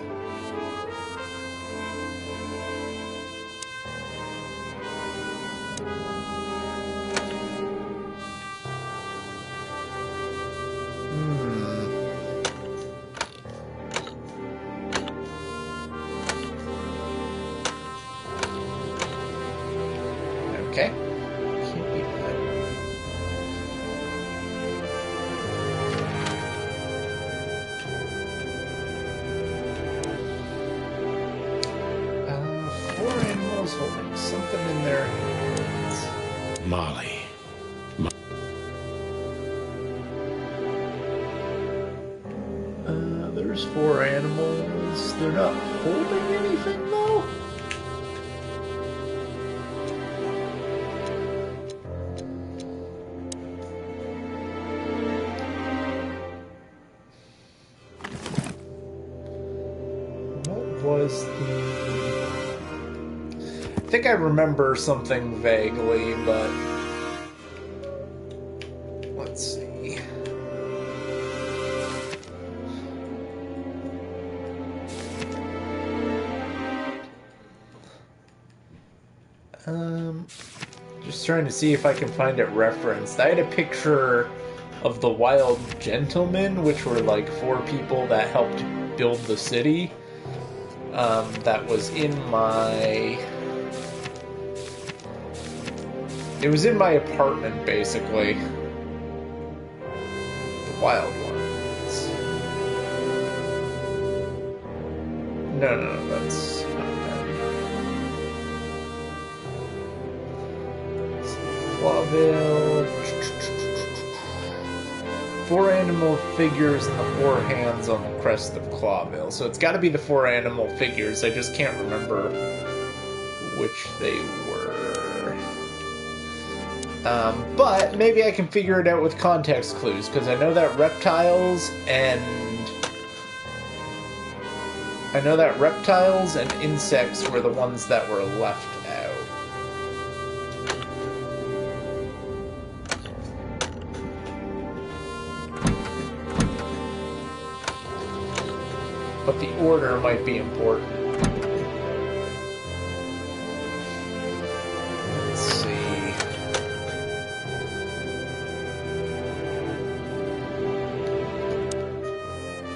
something in there? Molly. There's 4 animals. They're not holding anything, though? What was the... I think I remember something vaguely, but... Let's see. Just trying to see if I can find it referenced. I had a picture of the Wild Gentlemen, which were like 4 people that helped build the city. That was in my... It was in my apartment, basically. The Wild Ones. No, that's not them. Clawville. 4 animal figures and the 4 hands on the crest of Clawville. So it's got to be the 4 animal figures. I just can't remember which they were. But maybe I can figure it out with context clues, because I know that reptiles and insects were the ones that were left out. But the order might be important. Let's see.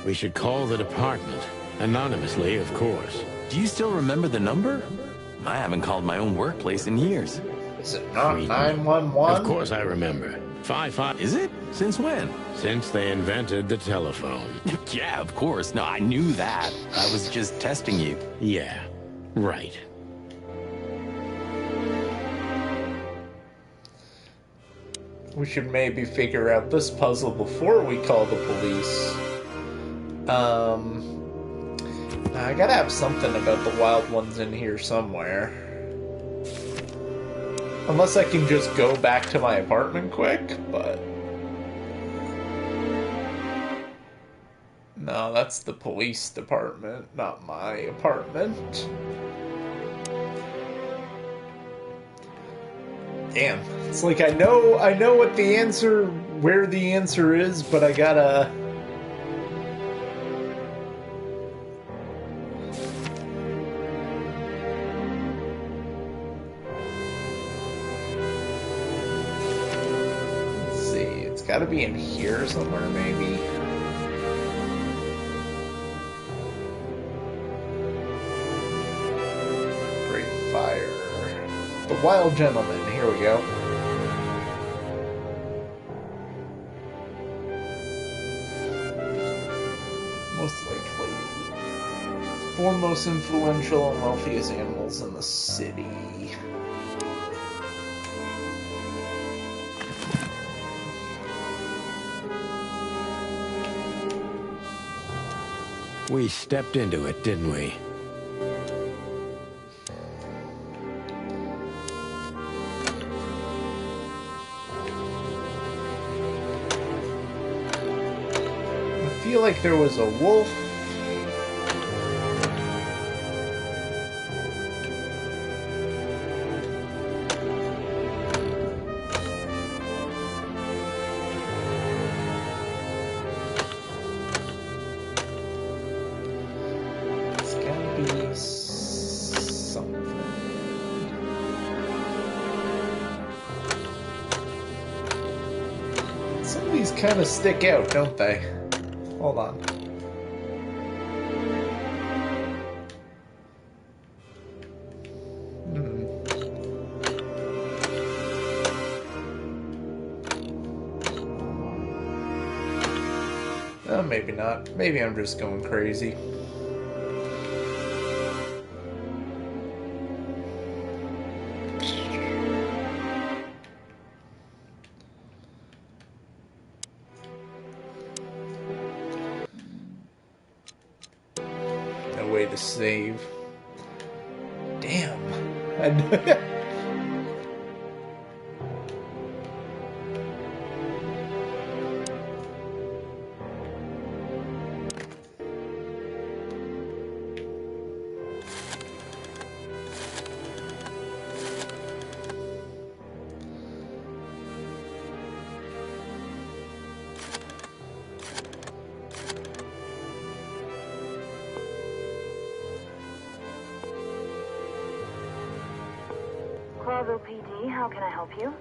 We should call the department. Anonymously, of course. Do you still remember the number? I haven't called my own workplace in years. Is it not 911? Of course I remember. 55. Is it? Since when? Since they invented the telephone. Yeah, of course. No, I knew that. I was just testing you. Yeah, right. We should maybe figure out this puzzle before we call the police. I gotta have something about the wild ones in here somewhere. Unless I can just go back to my apartment quick, but... No, that's the police department, not my apartment. Damn, it's like I know what the answer, where the answer is, but I gotta... Gotta be in here somewhere, maybe. Great fire. The Wild Gentleman. Here we go. Most likely. 4 most influential and wealthiest animals in the city. We stepped into it, didn't we? I feel like there was a wolf. Kind of stick out, don't they? Hold on. Oh, maybe not. Maybe I'm just going crazy. to save. Damn. Clawville PD, how can I help you?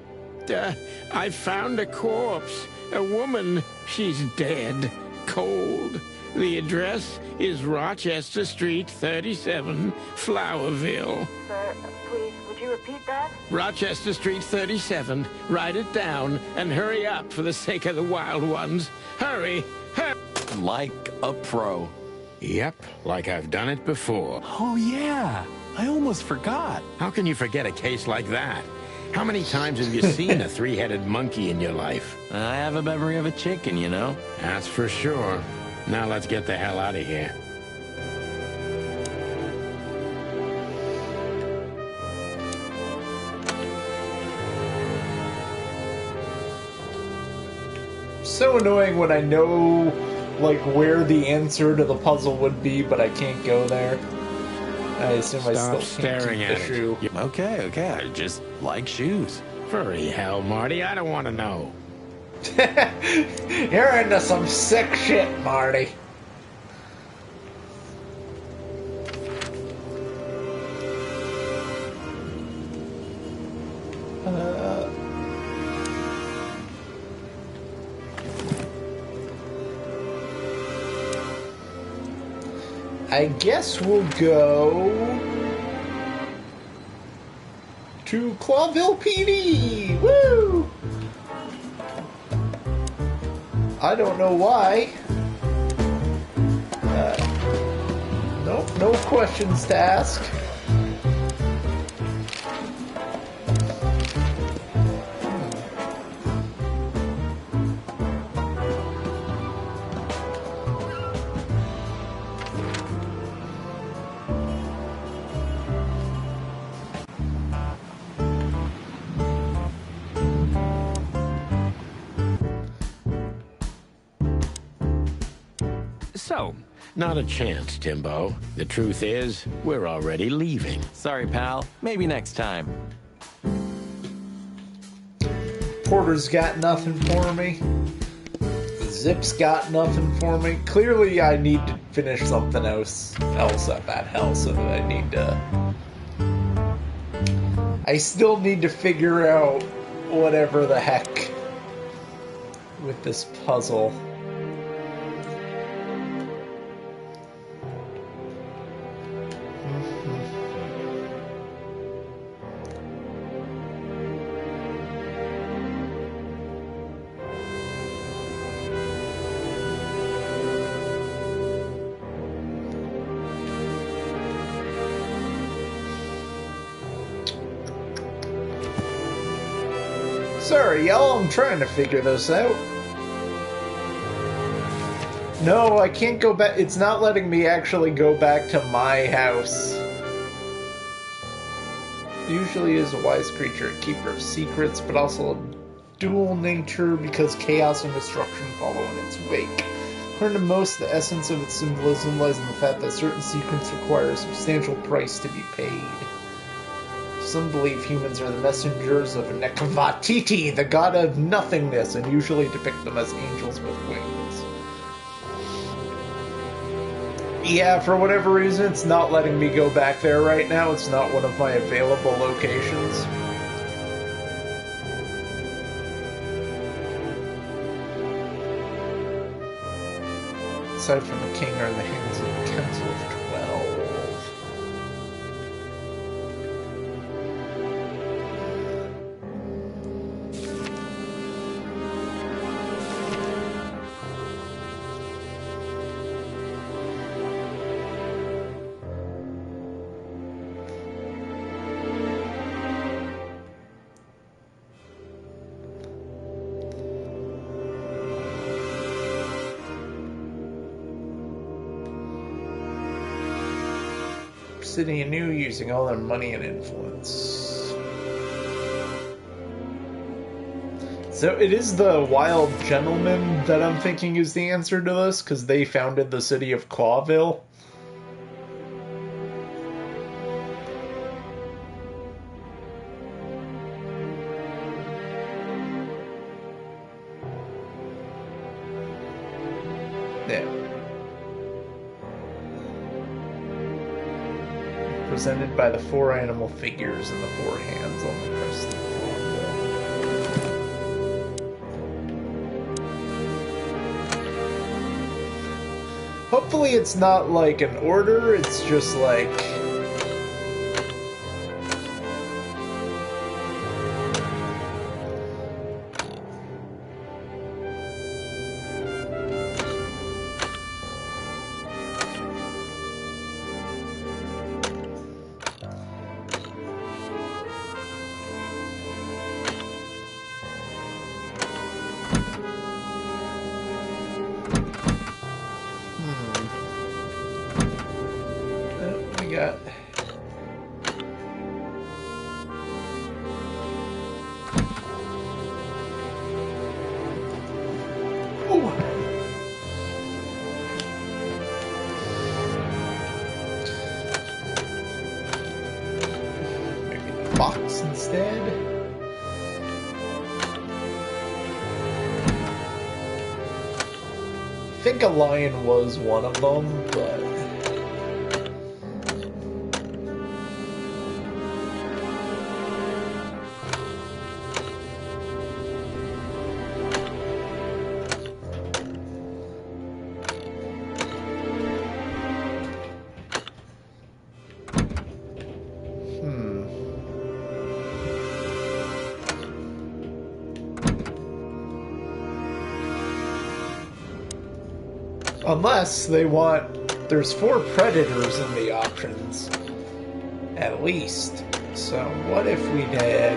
I found a corpse. A woman. She's dead. Cold. The address is Rochester Street, 37, Flowerville. Sir, please, would you repeat that? Rochester Street, 37. Write it down and hurry up for the sake of the wild ones. Hurry! Hurry! Like a pro. Yep, like I've done it before. Oh, yeah. I almost forgot. How can you forget a case like that? How many times have you seen a three-headed monkey in your life? I have a memory of a chicken, you know? That's for sure. Now let's get the hell out of here. So annoying when I know, like, where the answer to the puzzle would be, but I can't go there. I assume I still staring can't at keep the shoe. Okay, I just like shoes. Furry hell, Marty, I don't want to know. You're into some sick shit, Marty. I guess we'll go to Clawville PD. Woo! I don't know why. Nope, no questions to ask. So, Not a chance, Timbo. The truth is, we're already leaving. Sorry, pal. Maybe next time. Porter's got nothing for me. Zip's got nothing for me. Clearly, I need to finish something else up at hell, so that I need to... I still need to figure out whatever the heck with this puzzle. Sorry, y'all, I'm trying to figure this out. No, I can't go back. It's not letting me actually go back to my house. Usually is a wise creature, a keeper of secrets, but also a dual nature because chaos and destruction follow in its wake. According to most, the essence of its symbolism lies in the fact that certain secrets require a substantial price to be paid. Some believe humans are the messengers of Nekvatiti, the god of nothingness, and usually depict them as angels with wings. Yeah, for whatever reason, it's not letting me go back there right now. It's not one of my available locations. Aside from the king are in the hands of the Council of 12. city anew using all their money and influence. So it is the wild gentleman that I'm thinking is the answer to this, because they founded the city of Clawville. Yeah. Presented by the 4 animal figures and the 4 hands on the crest of the Clawville. Hopefully it's not like an order, it's just like... we got... Ooh. Maybe the box instead. I think a lion was one of them, but... Unless they want... There's 4 predators in the options. At least. So what if we did...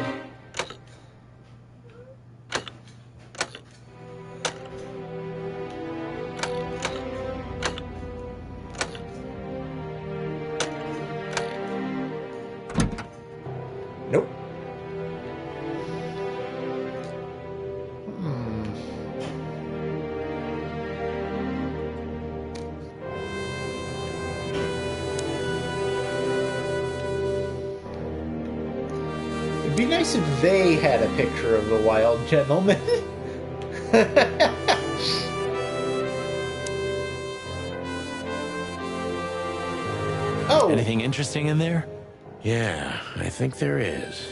Nope. It'd be nice if they had a picture of the wild gentleman. Oh! Anything interesting in there? Yeah, I think there is.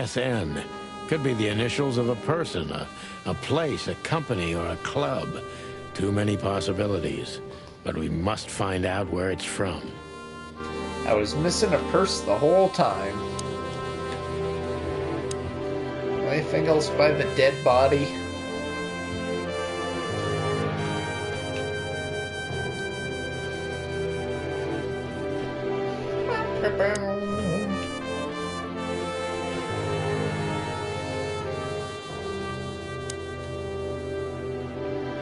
SN. Could be the initials of a person, a place, a company, or a club. Too many possibilities. But we must find out where it's from. I was missing a purse the whole time. Anything else by the dead body?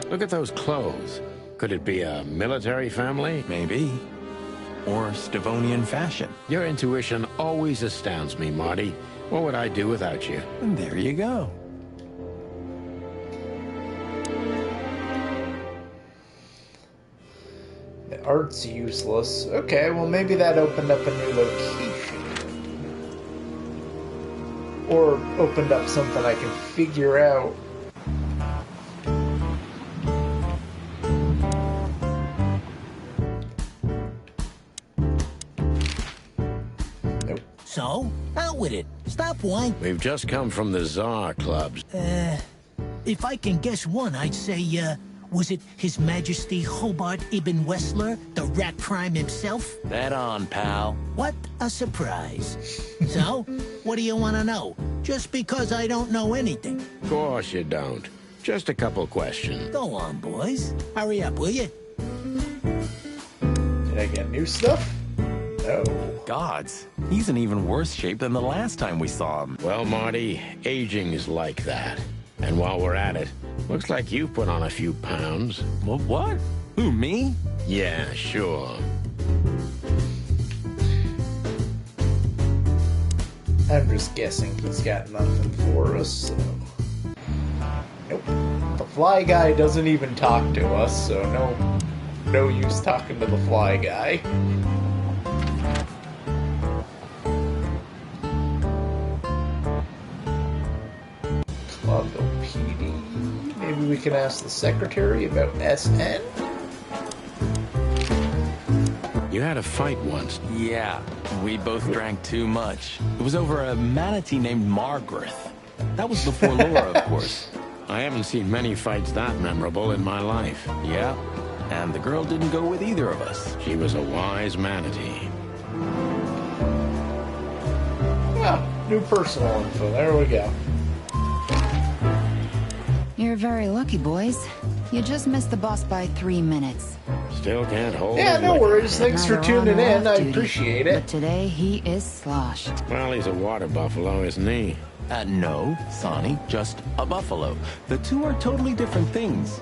Look at those clothes. Could it be a military family? Maybe. Or Stavonian fashion. Your intuition always astounds me, Marty. What would I do without you? And there you go. The art's useless. Okay, well maybe that opened up a new location. Or opened up something I can figure out. So, out with it. Stop whining. We've just come from the Tsar clubs. If I can guess one, I'd say, was it His Majesty Hobart Ibn Wessler, the rat prime himself? Bet on, pal. What a surprise. So, what do you want to know? Just because I don't know anything. Of course you don't. Just a couple questions. Go on, boys. Hurry up, will you? Did I get new stuff? No. gods. He's in even worse shape than the last time we saw him. Well, Marty, aging is like that. And while we're at it, looks like you've put on a few pounds. Well, what? Who, me? Yeah, sure. I'm just guessing he's got nothing for us, so... Nope. The fly guy doesn't even talk to us, so no use talking to the fly guy. Clubville PD. Maybe we can ask the secretary about SN? You had a fight once. Yeah, we both drank too much. It was over a manatee named Margaret. That was before Laura, of course. I haven't seen many fights that memorable in my life. Yeah, and the girl didn't go with either of us. She was a wise manatee. Well, new personal info. There we go. You're very lucky, boys. You just missed the boss by 3 minutes. Still can't hold Yeah, his no liquor. worries. Thanks for Neither on tuning or in. off I duty. appreciate it. But today he is sloshed. Well, he's a water buffalo, isn't he? No, Sonny, just a buffalo. The two are totally different things.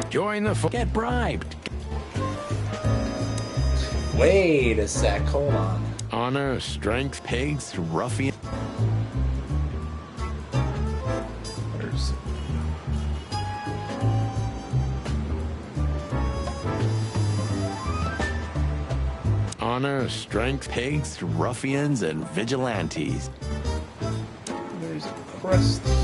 Join the Get bribed. Wait a sec. Hold on. honor, strength. Pigs, ruffian. There's... Honor, strength. Pigs, ruffians, and vigilantes. There's a crest here.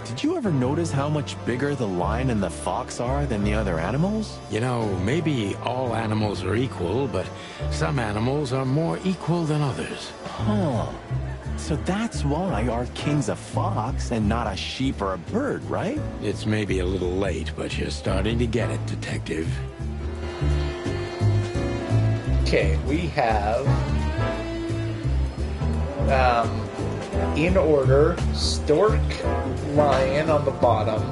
Did you ever notice how much bigger the lion and the fox are than the other animals? You know, maybe all animals are equal, but some animals are more equal than others. Huh. So that's why our king's a fox and not a sheep or a bird, right? It's maybe a little late, but you're starting to get it, Detective. Okay, we have... in order, stork, lion on the bottom.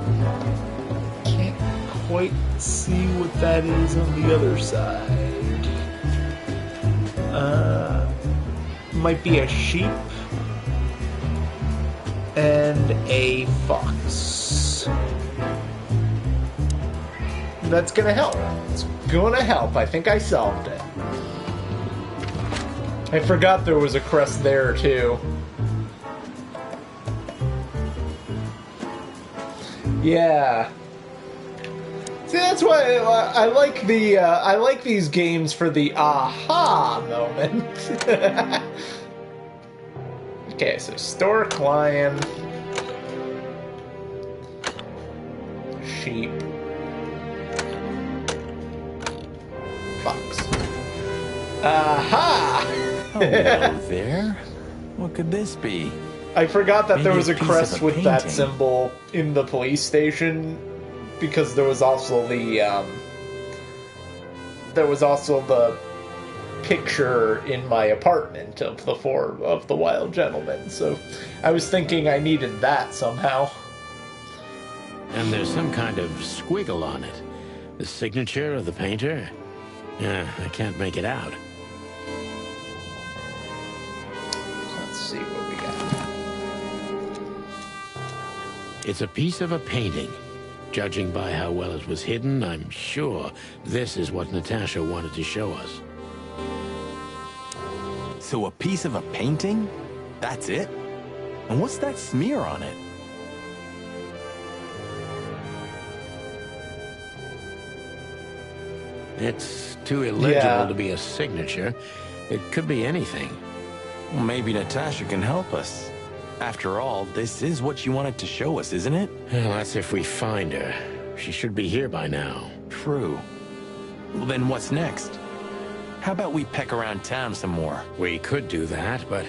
Can't quite see what that is on the other side. Might be a sheep and a fox. That's gonna help. It's gonna help. I think I solved it. I forgot there was a crest there too. Yeah. See, that's why I like the I like these games for the aha moment. Okay, so stork, lion, sheep, fox. Aha! Hello there. What could this be? I forgot that there Maybe was a a piece crest of a with that painting. symbol in the police station, because there was also the picture in my apartment of the four of the wild gentlemen. So I was thinking I needed that somehow. And there's some kind of squiggle on it. The signature of the painter? Yeah, I can't make it out. Let's see what we got. It's a piece of a painting. Judging by how well it was hidden, I'm sure this is what Natasha wanted to show us. So a piece of a painting? That's it? And what's that smear on it? It's too illegible Yeah. to be a signature. It could be anything. Well, maybe Natasha can help us. After all, this is what you wanted to show us, isn't it? Well, that's if we find her. She should be here by now. True. Well, then what's next? How about we peck around town some more? We could do that, but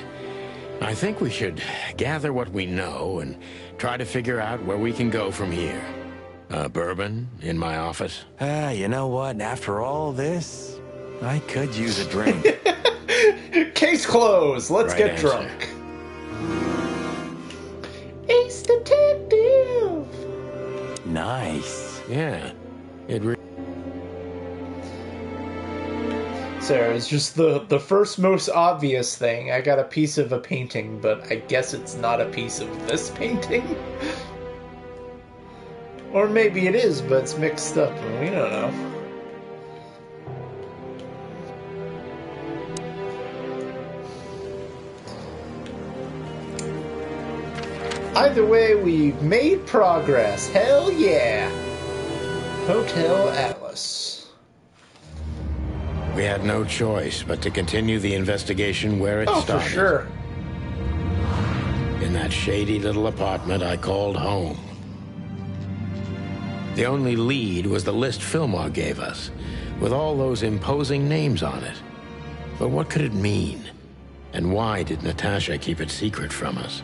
I think we should gather what we know and try to figure out where we can go from here. Bourbon in my office? You know what? After all this, I could use a drink. Case closed. Let's Right get answer. drunk. Ace Detective. Nice. Yeah, it really... So it's just the first most obvious thing. I got a piece of a painting, but I guess it's not a piece of this painting. Or maybe it is, but it's mixed up, and we don't know. Either way, we've made progress. Hell yeah! Hotel Atlas. We had no choice but to continue the investigation where it started. Oh, for sure. In that shady little apartment I called home. The only lead was the list Fillmore gave us, with all those imposing names on it. But what could it mean? And why did Natasha keep it secret from us?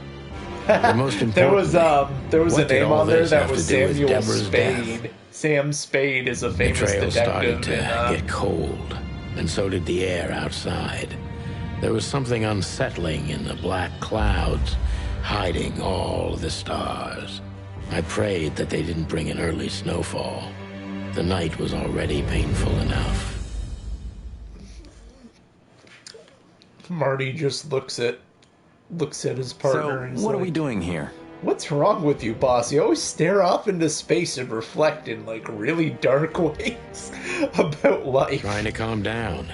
The most important there was a name on there that was Samuel Spade. Spade. Sam Spade is a famous The trail detective. started to get cold, and so did the air outside. There was something unsettling in the black clouds, hiding all the stars. I prayed that they didn't bring an early snowfall. The night was already painful enough. Marty just looks at his partner and So, what are we doing here? What's wrong with you, boss? You always stare off into space and reflect in, like, really dark ways about life. Trying to calm down.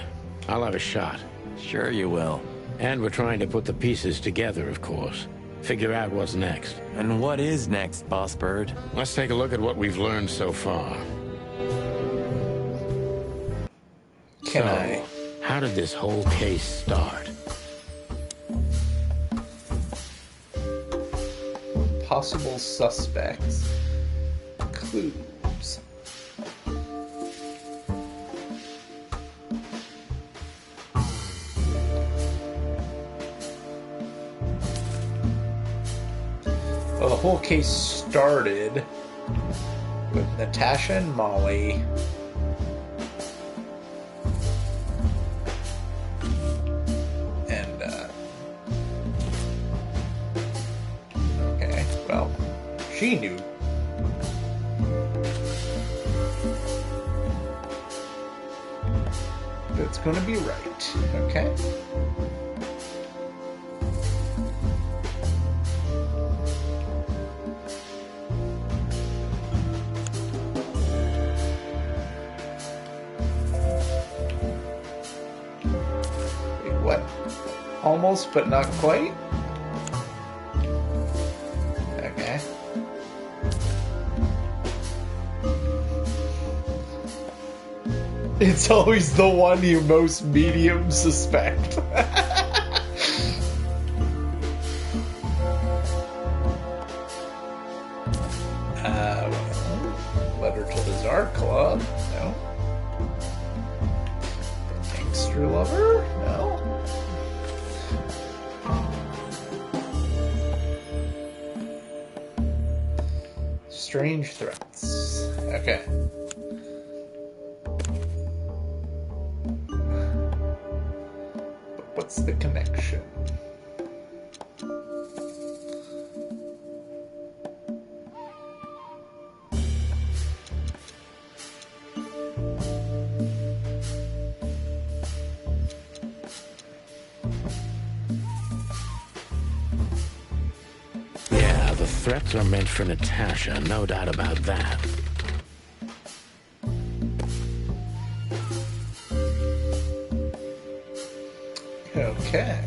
I'll have a shot. Sure you will. And we're trying to put the pieces together, of course. Figure out what's next. And what is next, Boss Bird? Let's take a look at what we've learned so far. How did this whole case start? Possible suspects. Clues. Well, the whole case started with Natasha and Molly. She knew. That's gonna be right. Okay. Wait, what? Almost, but not quite? Okay. It's always the one you most medium suspect. Letter to the Czar Club? No. Gangster lover? No. Strange threats. Okay. What's the connection? Yeah, the threats are meant for Natasha, no doubt about that. Okay.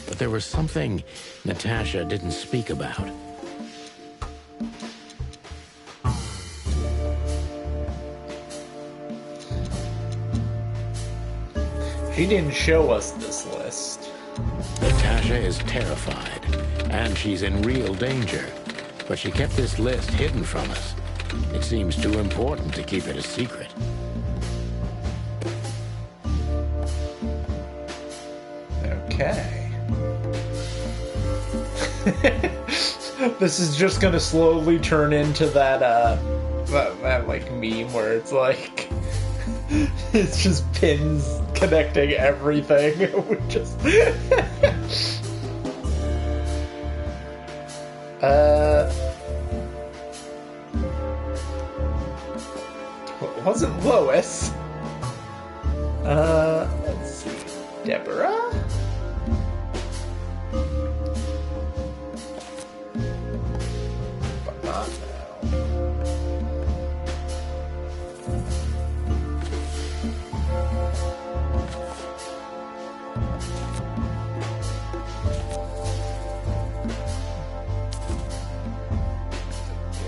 But there was something Natasha didn't speak about. She didn't show us this list. Natasha is terrified, and she's in real danger. But she kept this list hidden from us. It seems too important to keep it a secret. Okay. This is just gonna slowly turn into that like meme where it's like it's just pins connecting everything. We just it wasn't Lois. Let's see. Deborah? But not now.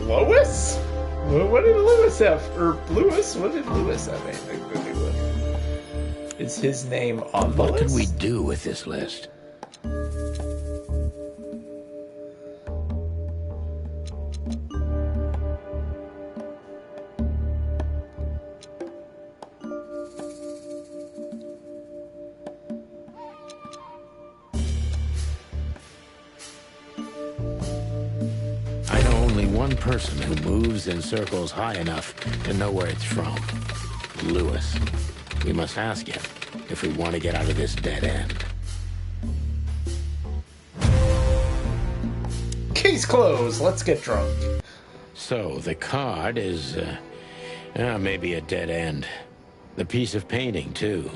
Lois? What did Lewis have? Or Lewis? What did Lewis have anything to do with? Is his name on the list? What can we do with this list? I know only one person who moves in circles high enough to know where it's from. Lewis. We must ask him if we want to get out of this dead end. Case closed. Let's get drunk. So, the card is, maybe a dead end. The piece of painting, too.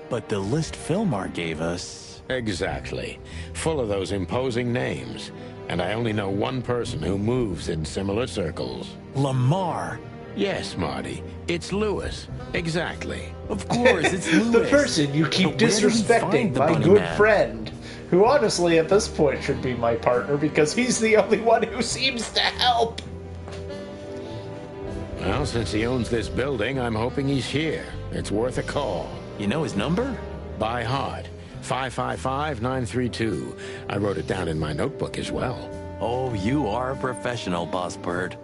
But the list Philmar gave us... Exactly. Full of those imposing names. And I only know one person who moves in similar circles. Lamar. Yes, Marty. It's Lewis. Exactly. Of course, it's Lewis. The person you keep But where do we disrespecting, find the my bunny good man? friend, who honestly at this point should be my partner because he's the only one who seems to help. Well, since he owns this building, I'm hoping he's here. It's worth a call. You know his number? By heart. 555-932. I wrote it down in my notebook as well. Oh, you are a professional, Boss Bird.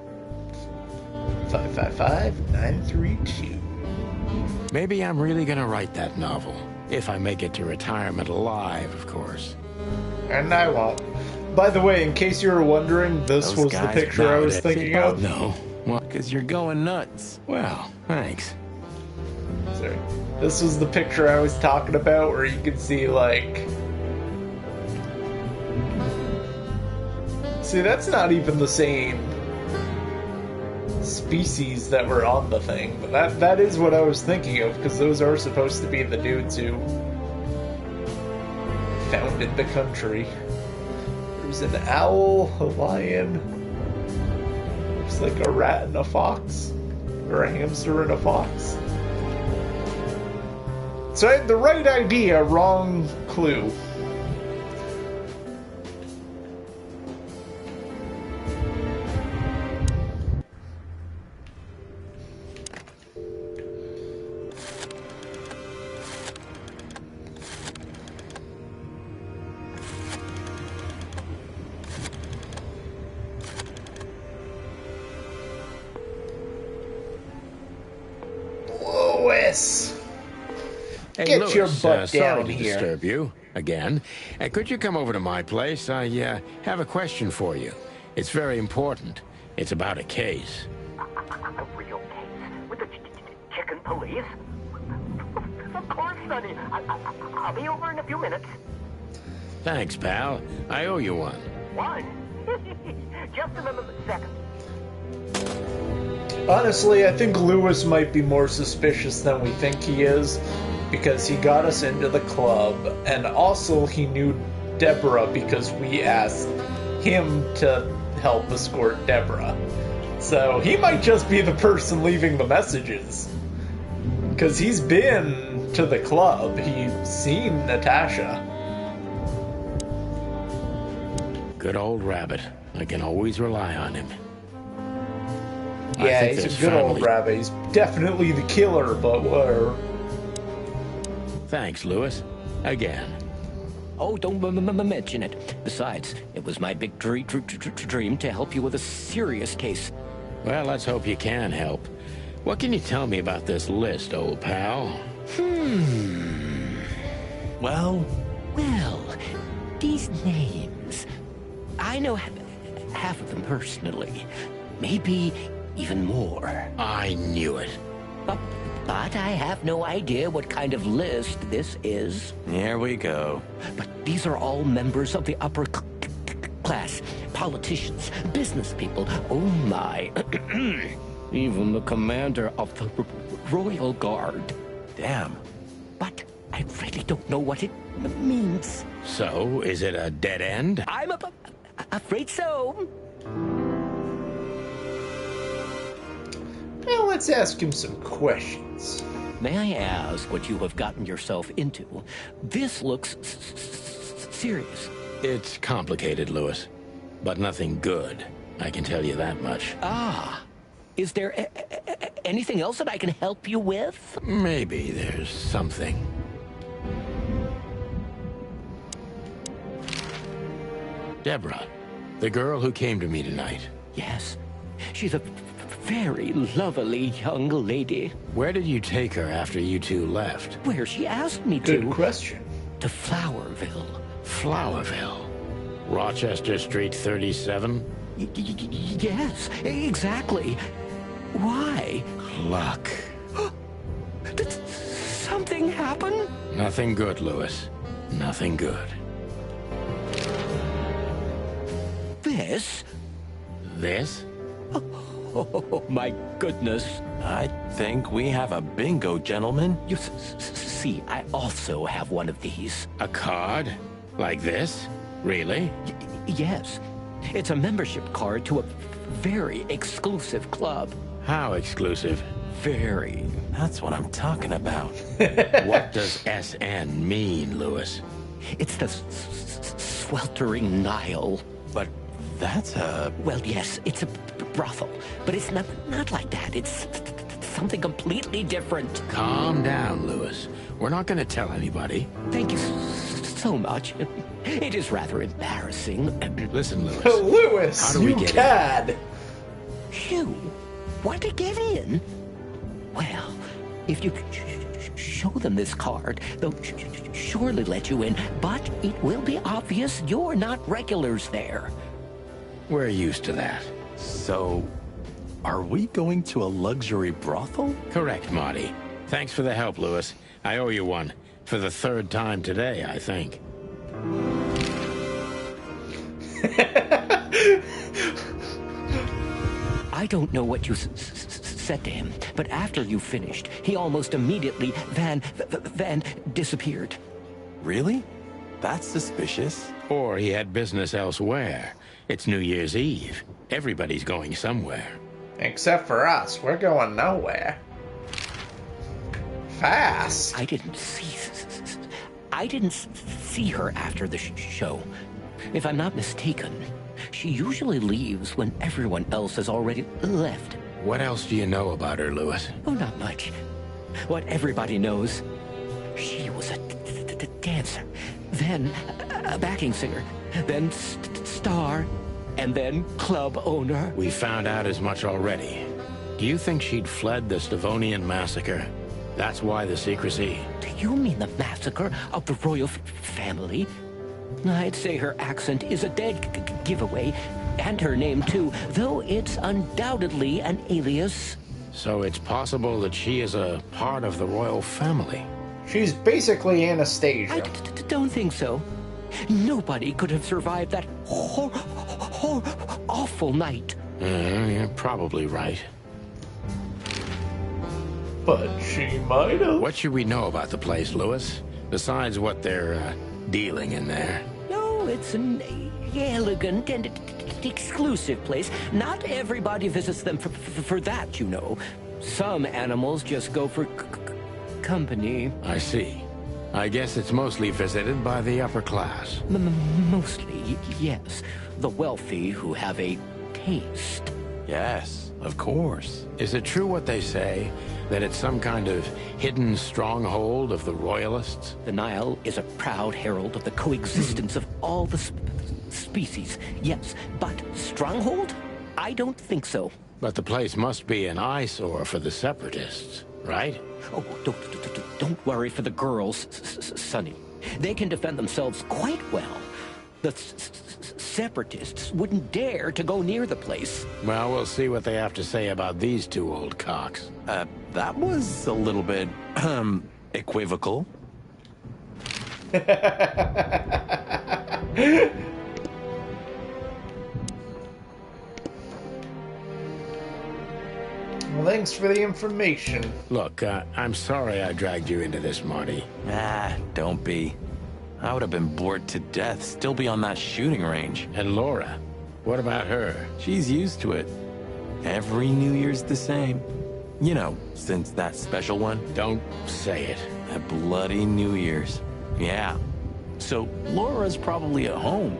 555-932. Maybe I'm really gonna write that novel. If I make it to retirement alive, of course. And I won't. By the way, in case you were wondering, this Those was the guys picture I vowed was it. thinking of. No. Well, Because you're going nuts. well, thanks. Sorry. This was the picture I was talking about where you can see, like... See, that's not even the same species that were on the thing, but that is what I was thinking of, because those are supposed to be the dudes who founded the country. There's an owl, a lion, looks like a rat and a fox, or a hamster and a fox. So I had the right idea, wrong clue. Lois! Hey, Get Louis, your butt sorry down to here. disturb you again. Could you come over to my place? I have a question for you. It's very important. It's about a case. A real case? With the chicken police? Of course, Sonny. I'll be over in a few minutes. Thanks, pal. I owe you one. One? Just a second. Honestly, I think Lewis might be more suspicious than we think he is, because he got us into the club, and also he knew Deborah because we asked him to help escort Deborah. So he might just be the person leaving the messages, because he's been to the club, he's seen Natasha. Good old rabbit. I can always rely on him. Yeah, he's a good old rabbit. He's definitely the killer, but whatever. Thanks, Lewis. Again. Oh, don't mention it. Besides, it was my big dream to help you with a serious case. Well, let's hope you can help. What can you tell me about this list, old pal? Well, These names. I know half of them personally. Maybe even more. I knew it. But I have no idea what kind of list this is. here we go. But these are all members of the upper class. Politicians, business people. Oh my. Even the commander of the Royal Guard. Damn. But I really don't know what it means. So, is it a dead end? I'm afraid so. Well, let's ask him some questions. May I ask what you have gotten yourself into? This looks serious. It's complicated, Lewis. But nothing good. I can tell you that much. Ah. Is there anything else that I can help you with? Maybe there's something. Deborah, the girl who came to me tonight. Yes. She's a very lovely young lady. Where did you take her after you two left? Where she asked me to. Good question. To Flowerville. Flowerville. Rochester Street 37? Yes, exactly. Why? Luck. Did something happen? Nothing good, Lewis. Nothing good. This? This? Oh, my goodness. I think we have a bingo, gentlemen. You see, I also have one of these. A card? Like this? Really? Yes. It's a membership card to a very exclusive club. How exclusive? Very. That's what I'm talking about. What does SN mean, Lewis? It's the Sweltering Nile. But that's a... Well, yes, it's a brothel. But it's not like that. It's something completely different. Calm down, Lewis. We're not going to tell anybody. Thank you so much. It is rather embarrassing. Listen, Lewis. Lewis, how do we get in? You want to get in? Well, if you show them this card, they'll surely let you in, but it will be obvious you're not regulars there. We're used to that. So, are we going to a luxury brothel? Correct, Marty. Thanks for the help, Lewis. I owe you one. For the third time today, I think. I don't know what you said to him, but after you finished, he almost immediately van disappeared. Really? That's suspicious. Or he had business elsewhere. It's New Year's Eve. Everybody's going somewhere. Except for us. We're going nowhere. Fast. I didn't see her after the show. If I'm not mistaken, she usually leaves when everyone else has already left. What else do you know about her, Lewis? Oh, not much. What everybody knows. She was a dancer, then a backing singer, then star, and then club owner. We found out as much already. Do you think she'd fled the Stavonian massacre? That's why the secrecy. Do you mean the massacre of the royal family? I'd say her accent is a dead giveaway, and her name too, though it's undoubtedly an alias. So it's possible that she is a part of the royal family. She's basically Anastasia. I don't think so. Nobody could have survived that awful night. You're probably right. But she might have. What should we know about the place, Lewis? Besides what they're dealing in there. No, it's an elegant and exclusive place. Not everybody visits them for that, you know. Some animals just go for company. I see. I guess it's mostly visited by the upper class. Mostly, yes. The wealthy who have a taste. Yes, of course. Is it true what they say, that it's some kind of hidden stronghold of the royalists? The Nile is a proud herald of the coexistence of all the species, yes. But stronghold? I don't think so. But the place must be an eyesore for the Separatists, right? Oh, don't worry for the girls, Sonny. They can defend themselves quite well. The Separatists wouldn't dare to go near the place. Well, we'll see what they have to say about these two old cocks. That was a little bit, equivocal. Well, thanks for the information. Look, I'm sorry I dragged you into this, Marty. Don't be. I would have been bored to death, still be on that shooting range. And Laura, what about her? She's used to it. Every New Year's the same. You know, since that special one. Don't say it. That bloody New Year's. Yeah. So Laura's probably at home,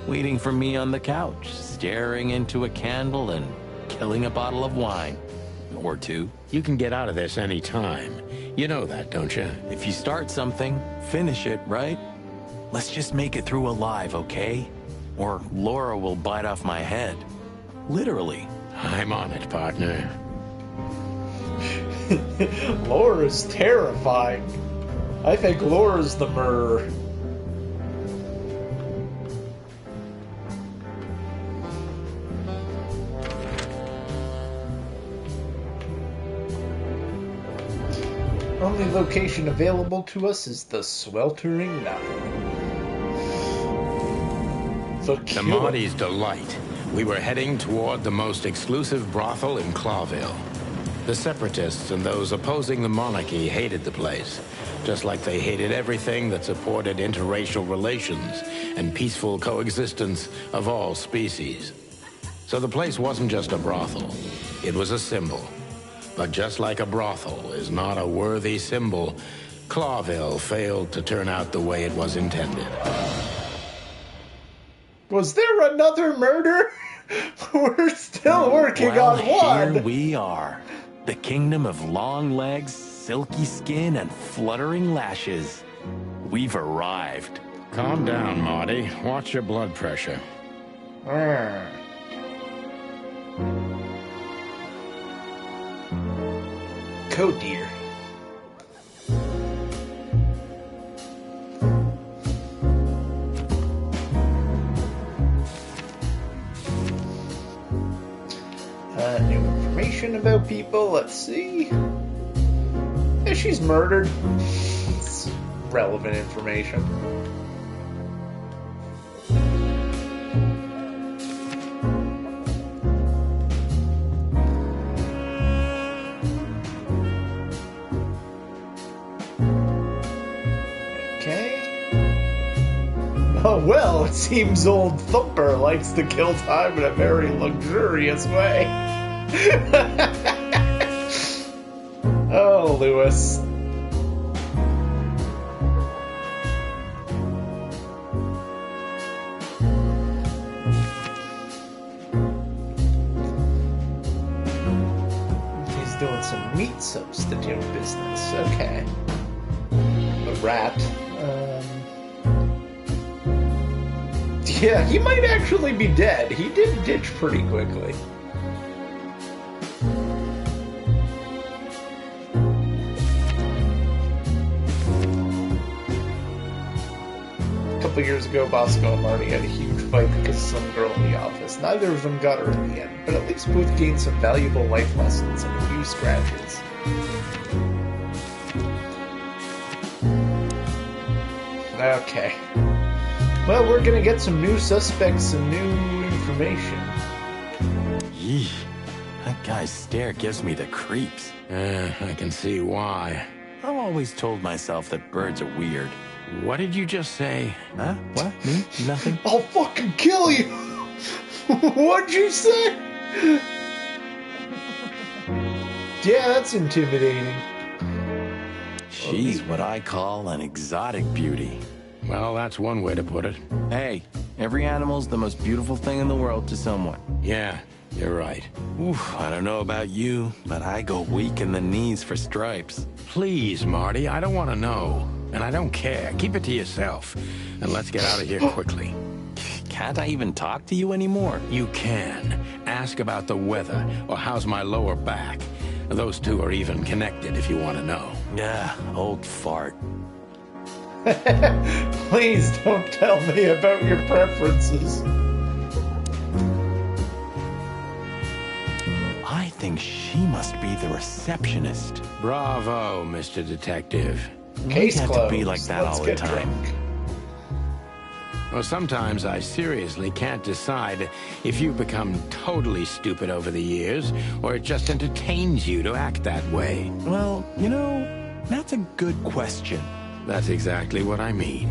waiting for me on the couch, staring into a candle and killing a bottle of wine. Or two. You can get out of this any time. You know that, don't you? If you start something, finish it, right? Let's just make it through alive, okay? Or Laura will bite off my head. Literally. I'm on it, partner. Laura's terrifying. I think Laura's the murderer. Only location available to us is the sweltering night. To Marty's delight, we were heading toward the most exclusive brothel in Clawville. The Separatists and those opposing the monarchy hated the place, just like they hated everything that supported interracial relations and peaceful coexistence of all species. So the place wasn't just a brothel, it was a symbol. But just like a brothel is not a worthy symbol, Clawville failed to turn out the way it was intended. Was there another murder? We're still working on one. Here we are. The kingdom of long legs, silky skin, and fluttering lashes. We've arrived. Calm down, Marty. Watch your blood pressure. Code deer. New information about people. Let's see. Yeah, she's murdered. It's relevant information. Oh, well, it seems old Thumper likes to kill time in a very luxurious way. Oh, Lewis. He's doing some meat substitute business. Okay. A rat. Yeah, he might actually be dead. He did ditch pretty quickly. A couple years ago, Bosco and Marty had a huge fight because of some girl in the office. Neither of them got her in the end, but at least both gained some valuable life lessons and a few scratches. Okay. Well, we're gonna get some new suspects and new information. Yee, that guy's stare gives me the creeps. I can see why. I've always told myself that birds are weird. What did you just say? Huh? What? Me? Nothing? I'll fucking kill you! What'd you say? Yeah, that's intimidating. She's what I call an exotic beauty. Well, that's one way to put it. Hey, every animal's the most beautiful thing in the world to someone. Yeah, you're right. Oof, I don't know about you, but I go weak in the knees for Stripes. Please, Marty, I don't want to know. And I don't care. Keep it to yourself. And let's get out of here quickly. Can't I even talk to you anymore? You can. Ask about the weather, or how's my lower back. Those two are even connected if you want to know. Yeah, old fart. Please don't tell me about your preferences. I think she must be the receptionist. Bravo, Mr. Detective. Case We have closed. to be like that Let's all the get time. drunk. Well, sometimes I seriously can't decide if you've become totally stupid over the years, or it just entertains you to act that way. Well, you know, that's a good question. That's exactly what I mean.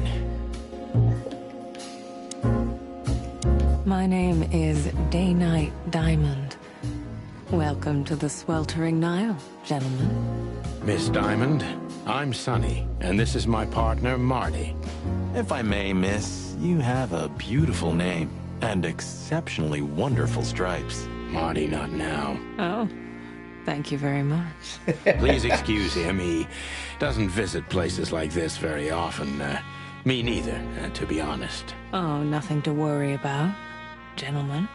My name is Day-Night Diamond. Welcome to the sweltering Nile, gentlemen. Miss Diamond, I'm Sonny, and this is my partner, Marty. If I may, miss, you have a beautiful name and exceptionally wonderful stripes. Marty, not now. Oh, thank you very much. Please excuse him. He doesn't visit places like this very often. Me neither, to be honest. Oh, nothing to worry about, gentlemen.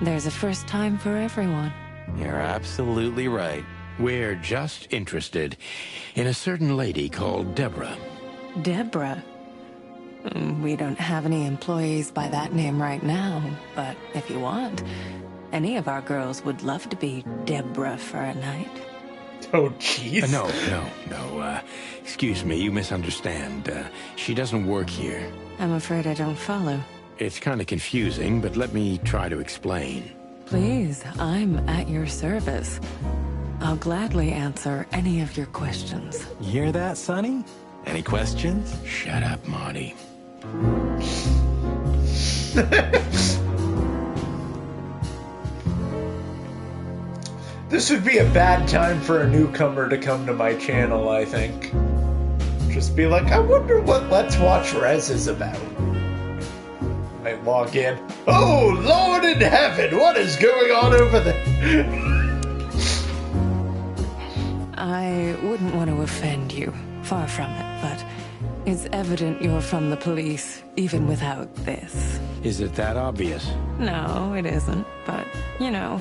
There's a first time for everyone. You're absolutely right. We're just interested in a certain lady called Deborah. Deborah? We don't have any employees by that name right now, but if you want, any of our girls would love to be Deborah for a night. Oh, jeez. No. Excuse me, you misunderstand. She doesn't work here. I'm afraid I don't follow. It's kind of confusing, but let me try to explain. Please, I'm at your service. I'll gladly answer any of your questions. You hear that, Sonny? Any questions? Shut up, Marty. This would be a bad time for a newcomer to come to my channel, I think. Just be like, I wonder what Let's Watch Rez is about. Might log in. Oh, Lord in heaven, what is going on over there? I wouldn't want to offend you, far from it, but it's evident you're from the police, even without this. Is it that obvious? No, it isn't, but, you know,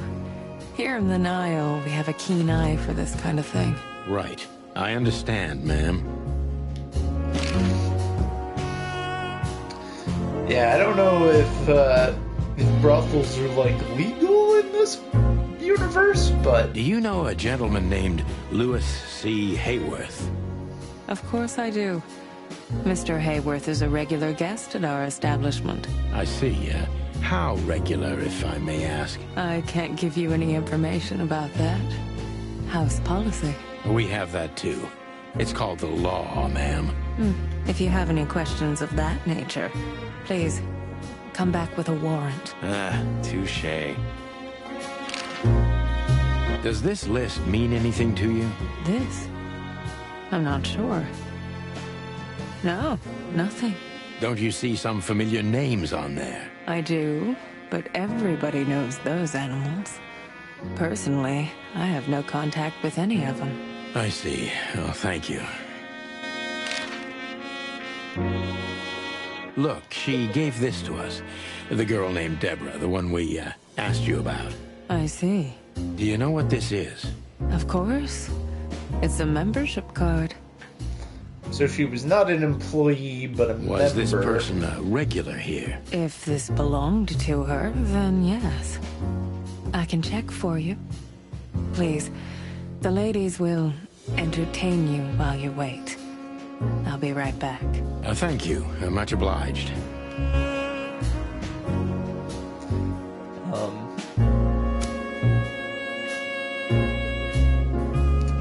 here in the Nile, we have a keen eye for this kind of thing. Right. I understand, ma'am. Yeah, I don't know if brothels are, like, legal in this universe, but... Do you know a gentleman named Louis C. Hayworth? Of course I do. Mr. Hayworth is a regular guest at our establishment. I see. How regular, if I may ask? I can't give you any information about that. House policy. We have that, too. It's called the law, ma'am. If you have any questions of that nature, please, come back with a warrant. Touché. Does this list mean anything to you? This? I'm not sure. No, nothing. Don't you see some familiar names on there? I do, but everybody knows those animals. Personally, I have no contact with any of them. I see. Oh, thank you. Look, she gave this to us. The girl named Deborah, the one we asked you about. I see. Do you know what this is? Of course. It's a membership card. So she was not an employee, but a member. Was this person a regular here? If this belonged to her, then yes. I can check for you. Please, the ladies will entertain you while you wait. I'll be right back. Thank you. Much obliged.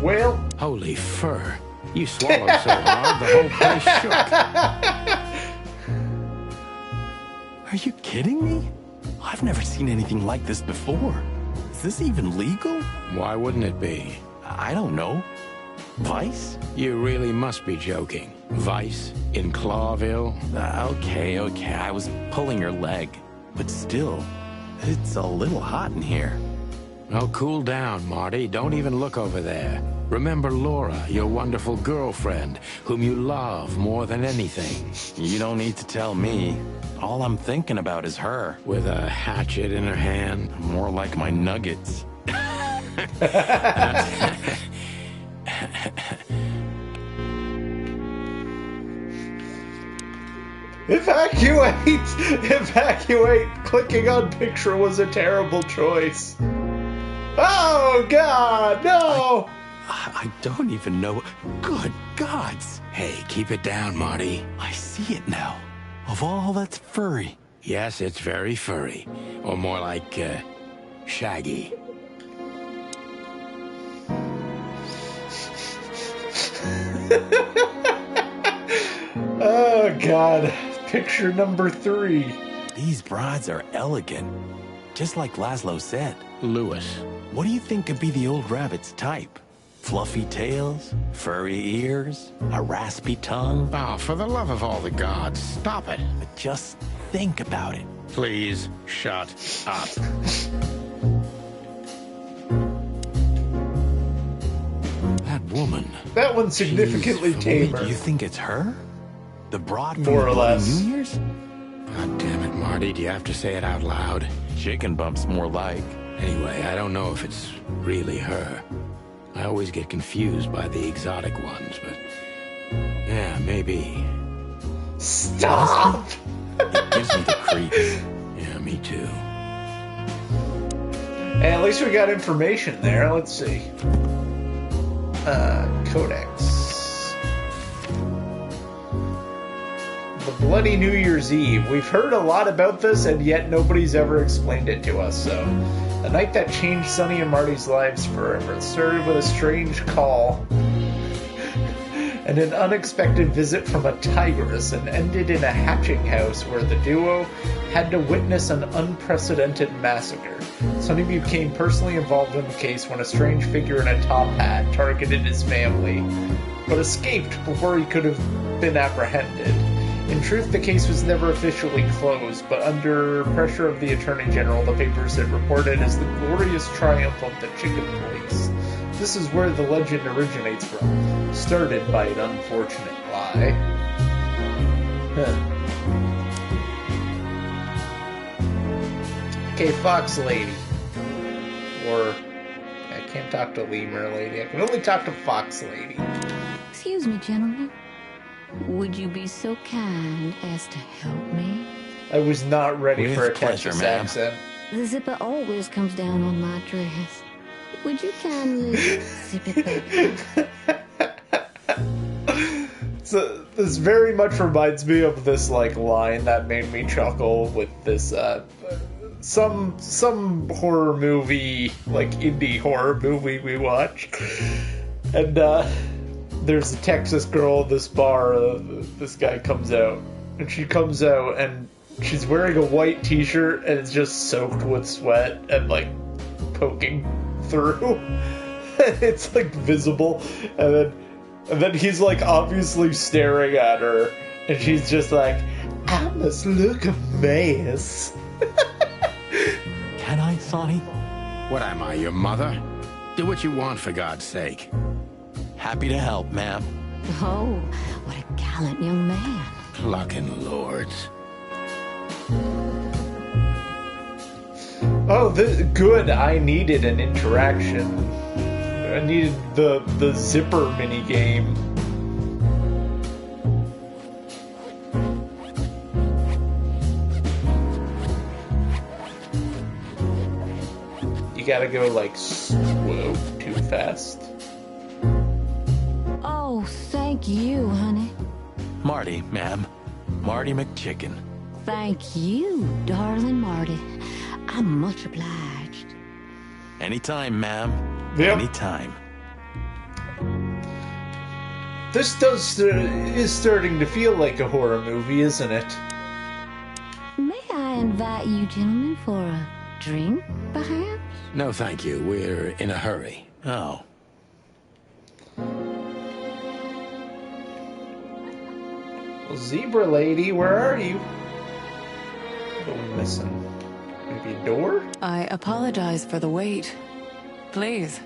Well... Holy fur. You swallowed so hard, the whole place shook. Are you kidding me? I've never seen anything like this before. Is this even legal? Why wouldn't it be? I don't know. Vice? You really must be joking. Vice? In Clawville? Okay, I was pulling your leg. But still, it's a little hot in here. Oh, cool down, Marty. Don't even look over there. Remember Laura, your wonderful girlfriend, whom you love more than anything. You don't need to tell me. All I'm thinking about is her. With a hatchet in her hand. More like my nuggets. Evacuate! Evacuate! Clicking on picture was a terrible choice. Oh, God, no! I don't even know. Good gods! Hey, keep it down, Marty. I see it now. Of all that's furry. Yes, it's very furry. Or more like, shaggy. Oh, God. Picture number 3. These brides are elegant. Just like Laszlo said. Lewis. What do you think could be the old rabbit's type? Fluffy tails? Furry ears? A raspy tongue? Oh, for the love of all the gods, stop it. But just think about it. Please, shut up. That woman. That one's significantly tamer. You think it's her? The broad from More the or Bloody less. New Year's? God damn it, Marty, do you have to say it out loud? Chicken bumps more like. Anyway, I don't know if it's really her. I always get confused by the exotic ones, but... yeah, maybe. Stop! It gives me the creeps. Yeah, me too. Hey, at least we got information there. Let's see. Codex. The Bloody New Year's Eve. We've heard a lot about this, and yet nobody's ever explained it to us, so... A night that changed Sonny and Marty's lives forever. It started with a strange call and an unexpected visit from a tigress and ended in a hatching house where the duo had to witness an unprecedented massacre. Sonny became personally involved in the case when a strange figure in a top hat targeted his family, but escaped before he could have been apprehended. In truth, the case was never officially closed, but under pressure of the Attorney General, the papers had reported as the glorious triumph of the chicken police. This is where the legend originates from, started by an unfortunate lie. Okay, Fox Lady. Or, I can't talk to Lemur Lady, I can only talk to Fox Lady. Excuse me, gentlemen. Would you be so kind as to help me? I was not ready With for a pleasure, Texas ma'am. accent. The zipper always comes down on my dress. Would you kindly zip it back? So this very much reminds me of this like line that made me chuckle with this some horror movie, like indie horror movie we watch, and there's a Texas girl at this bar. This guy comes out, and she comes out, and she's wearing a white t-shirt, and it's just soaked with sweat and like poking through. It's like visible, and then he's like obviously staring at her, and she's just like, "I must look a mess." Can I, Sonny? What am I, your mother? Do what you want, for God's sake. Happy to help, ma'am. Oh, what a gallant young man. Clucking lords. Oh, good. I needed an interaction. I needed the zipper mini game. You gotta go like whoa, too fast. Oh, thank you, honey. Marty, ma'am. Marty McChicken. Thank you, darling Marty. I'm much obliged. Anytime, ma'am. Yep. Anytime. This is starting to feel like a horror movie, isn't it? May I invite you gentlemen for a drink, perhaps? No, thank you. We're in a hurry. Oh. Well, Zebra Lady, where are you? What are we missing? Maybe a door? I apologize for the wait. Please,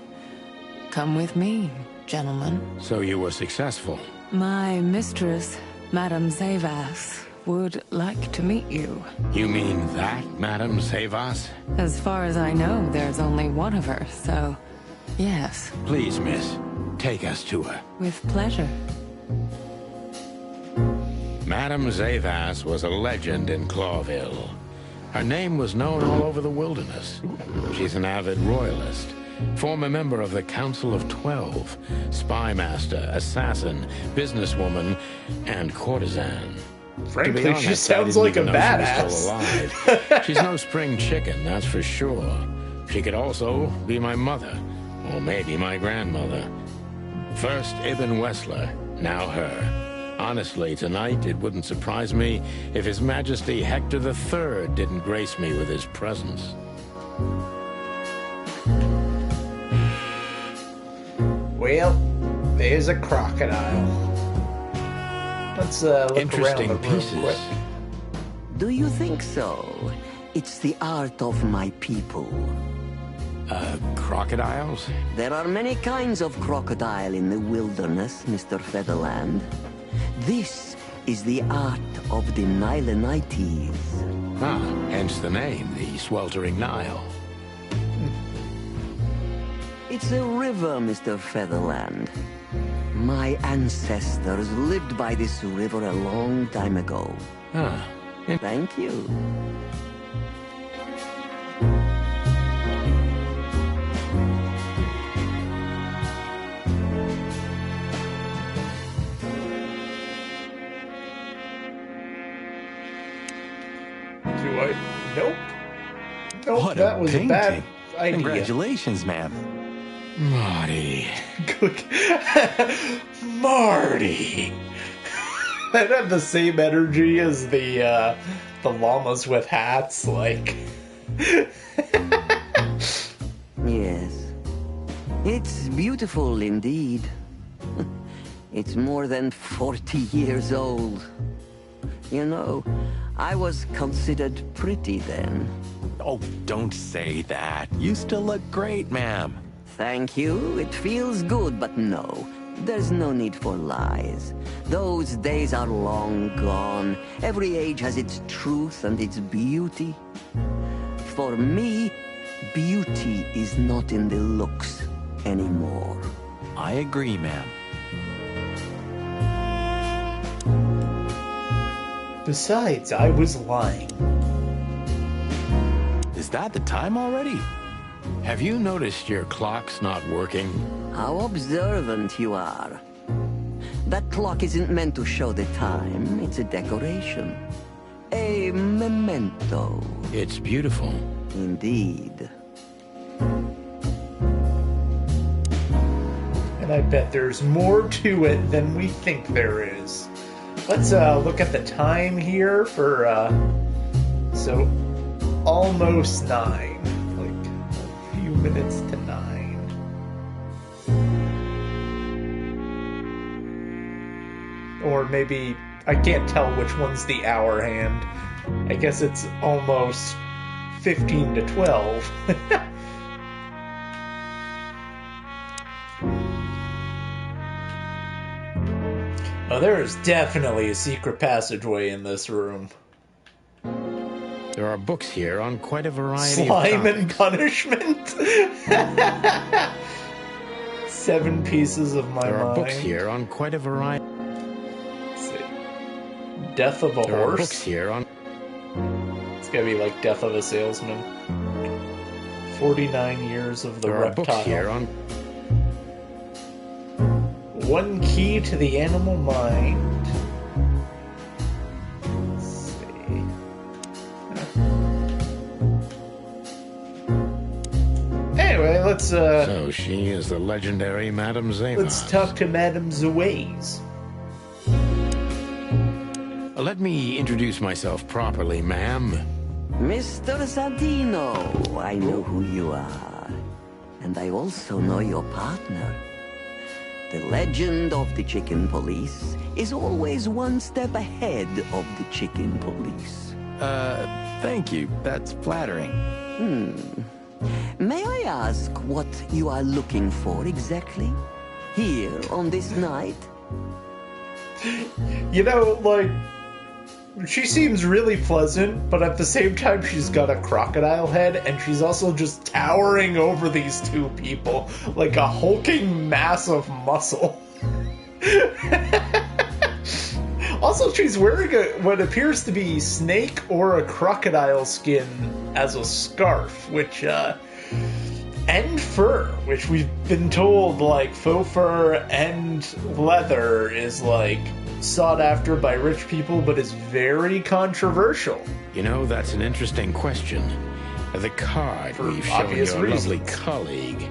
come with me. gentlemen. So you were successful. My mistress, Madame Zavas, would like to meet you. You mean that, Madame Zavas? As far as I know, there's only one of her, so yes. Please, miss, take us to her. With pleasure. Madame Zavas was a legend in Clawville. Her name was known all over the wilderness. She's an avid royalist, former member of the Council of 12, spy master, assassin, businesswoman, and courtessan. Frankly, To be honest, she sounds like a I didn't even know she badass. was still alive. She's no spring chicken, that's for sure. She could also be my mother, or maybe my grandmother. First Ibn Wessler, now her. Honestly, tonight it wouldn't surprise me if His Majesty Hector III didn't grace me with his presence. Well, there's a crocodile. Let's look Interesting around the room pieces. quick. Do you think so? It's the art of my people. Crocodiles? There are many kinds of crocodile in the wilderness, Mr. Featherland. This is the art of the Nilenites. Ah, hence the name, the Sweltering Nile. It's a river, Mr. Featherland. My ancestors lived by this river a long time ago. Ah. Thank you. Nope. Nope, What that a was painting. a bad idea. Congratulations, ma'am. Marty. Marty. That had the same energy as the llamas with hats, like. Yes. It's beautiful indeed. It's more than 40 years old. You know, I was considered pretty then. Oh, don't say that. You still look great, ma'am. Thank you. It feels good, but no. There's no need for lies. Those days are long gone. Every age has its truth and its beauty. For me, beauty is not in the looks anymore. I agree, ma'am. Besides, I was lying. Is that the time already? Have you noticed your clock's not working? How observant you are. That clock isn't meant to show the time. It's a decoration. A memento. It's beautiful. Indeed. And I bet there's more to it than we think there is. Let's look at the time here for, so almost 9. Like, a few minutes to 9. Or maybe, I can't tell which one's the hour hand. I guess it's almost 15 to 12. Oh, there is definitely a secret passageway in this room. There are books here on quite a variety Slime of and punishment? 7 pieces of my There are mind. books here on quite a variety. Let's see. Death of a There horse? are books here on... It's gotta be like Death of a Salesman. 49 years of the There are reptile. books here on... One key to the animal mind. Let's see. Anyway, let's So she is the legendary Madame Zavas. let's talk to Madame Zawais. Let me introduce myself properly, ma'am. Mr. Sardino, I know who you are. And I also know your partner. The legend of the Chicken Police is always one step ahead of the Chicken Police. Thank you. That's flattering. May I ask what you are looking for exactly? Here on this night? You know, like, she seems really pleasant, but at the same time she's got a crocodile head, and she's also just towering over these two people like a hulking mass of muscle. Also, she's wearing what appears to be snake or a crocodile skin as a scarf, which, and fur, which we've been told, like, faux fur and leather is, like, sought after by rich people, but is very controversial. You know, that's an interesting question. The card we've shown your lovely colleague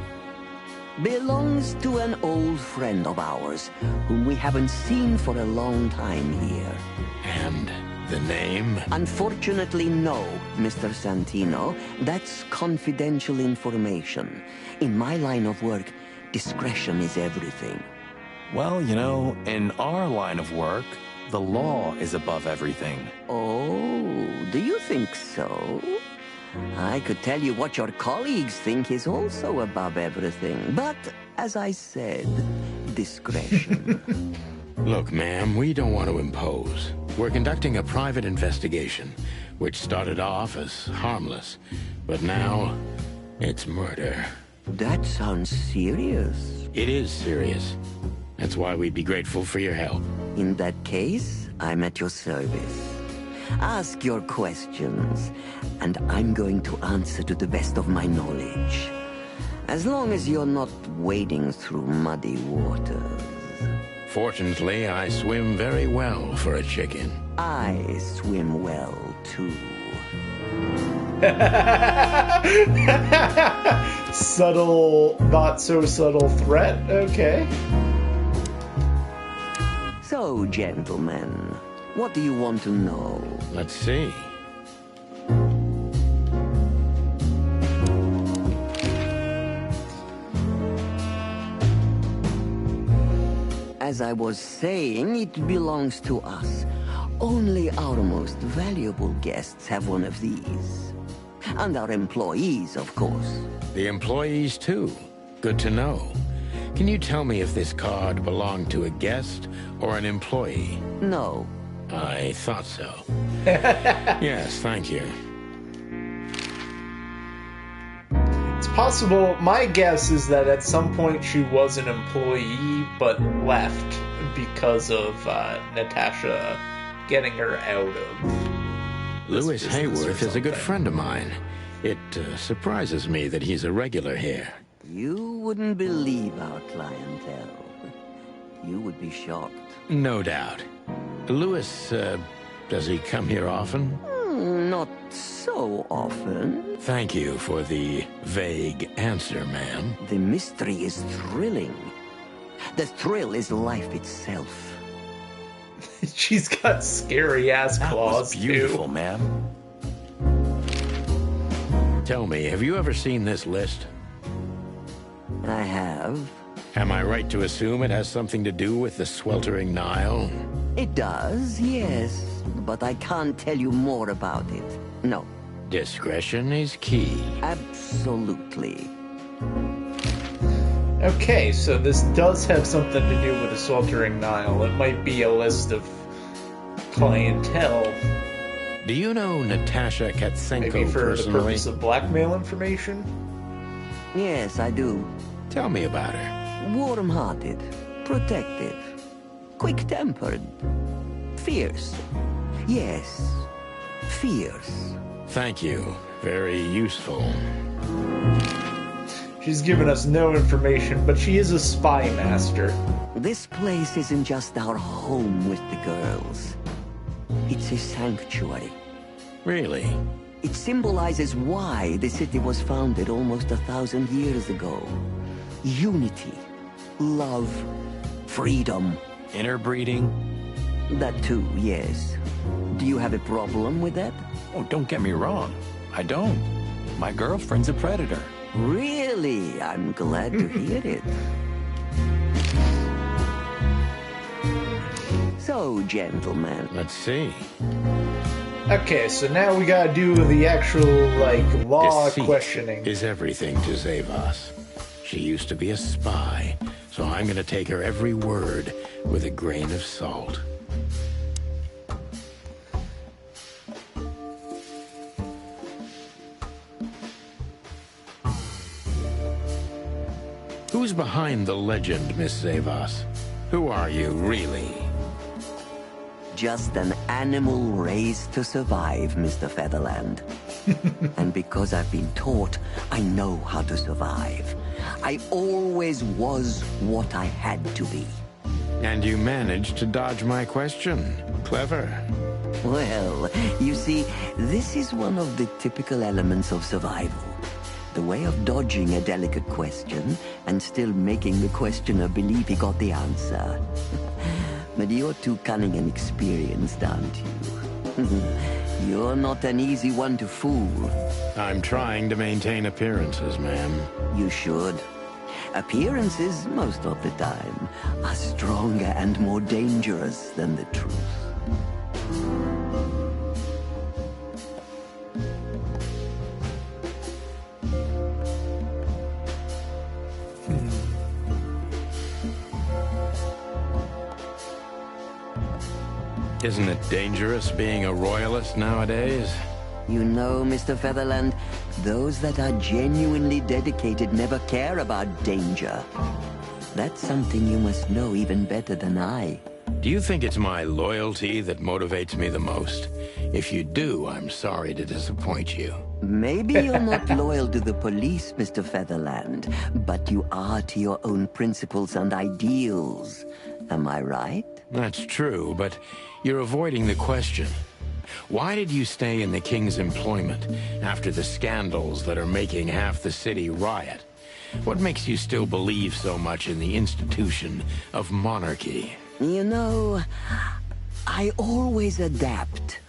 belongs to an old friend of ours, whom we haven't seen for a long time here. And the name? Unfortunately, no, Mr. Santino. That's confidential information. In my line of work, discretion is everything. Well, you know, in our line of work, the law is above everything. Oh, do you think so? I could tell you what your colleagues think is also above everything, but, as I said, discretion. Look, ma'am, we don't want to impose. We're conducting a private investigation, which started off as harmless, but now it's murder. That sounds serious. It is serious. That's why we'd be grateful for your help. In that case, I'm at your service. Ask your questions, and I'm going to answer to the best of my knowledge. As long as you're not wading through muddy waters. Fortunately, I swim very well for a chicken. I swim well, too. Subtle, not so subtle threat, okay. So, gentlemen, what do you want to know? Let's see. As I was saying, it belongs to us. Only our most valuable guests have one of these. And our employees, of course. The employees, too. Good to know. Can you tell me if this card belonged to a guest or an employee? No. I thought so. Yes, thank you. It's possible, my guess is that at some point she was an employee, but left because of Natasha getting her out of Lewis Hayworth is a good friend of mine. It surprises me that he's a regular here. You wouldn't believe our clientele. You would be shocked. No doubt. Lewis, does he come here often? Not so often. Thank you for the vague answer, ma'am. The mystery is thrilling. The thrill is life itself. She's got scary-ass claws, that was beautiful, too. ma'am. Tell me, have you ever seen this list? I have. Am I right to assume it has something to do with the sweltering Nile? It does, yes. But I can't tell you more about it. No. Discretion is key. Absolutely. Okay, so this does have something to do with the sweltering Nile. It might be a list of clientele. Do you know Natasha Katsenko Maybe for personally? the purpose of blackmail information? Yes, I do. Tell me about her. Warm-hearted, protective, quick-tempered, fierce. Yes, fierce. Thank you. Very useful. She's given us no information, but she is a spy master. This place isn't just our home with the girls. It's a sanctuary. Really? It symbolizes why the city was founded almost 1,000 years ago. Unity, love, freedom. Interbreeding? That too, yes. Do you have a problem with that? Oh, don't get me wrong. I don't. My girlfriend's a predator. Really? I'm glad to hear it. So, gentlemen. Let's see. Okay, so now we gotta do the actual, like, law Deceit questioning. is everything to Zavas. She used to be a spy, so I'm gonna take her every word with a grain of salt. Who's behind the legend, Miss Zavas? Who are you, really? Just an animal raised to survive, Mr. Featherland. And because I've been taught, I know how to survive. I always was what I had to be. And you managed to dodge my question. Clever. Well, you see, this is one of the typical elements of survival. The way of dodging a delicate question and still making the questioner believe he got the answer. But you're too cunning and experienced, aren't you? You're not an easy one to fool. I'm trying to maintain appearances, ma'am. You should. Appearances, most of the time, are stronger and more dangerous than the truth. Isn't it dangerous being a royalist nowadays? You know, Mr. Featherland, those that are genuinely dedicated never care about danger. That's something you must know even better than I. Do you think it's my loyalty that motivates me the most? If you do, I'm sorry to disappoint you. Maybe you're not loyal to the police, Mr. Featherland, but you are to your own principles and ideals. Am I right? That's true, but you're avoiding the question. Why did you stay in the king's employment after the scandals that are making half the city riot? What makes you still believe so much in the institution of monarchy? You know, I always adapt,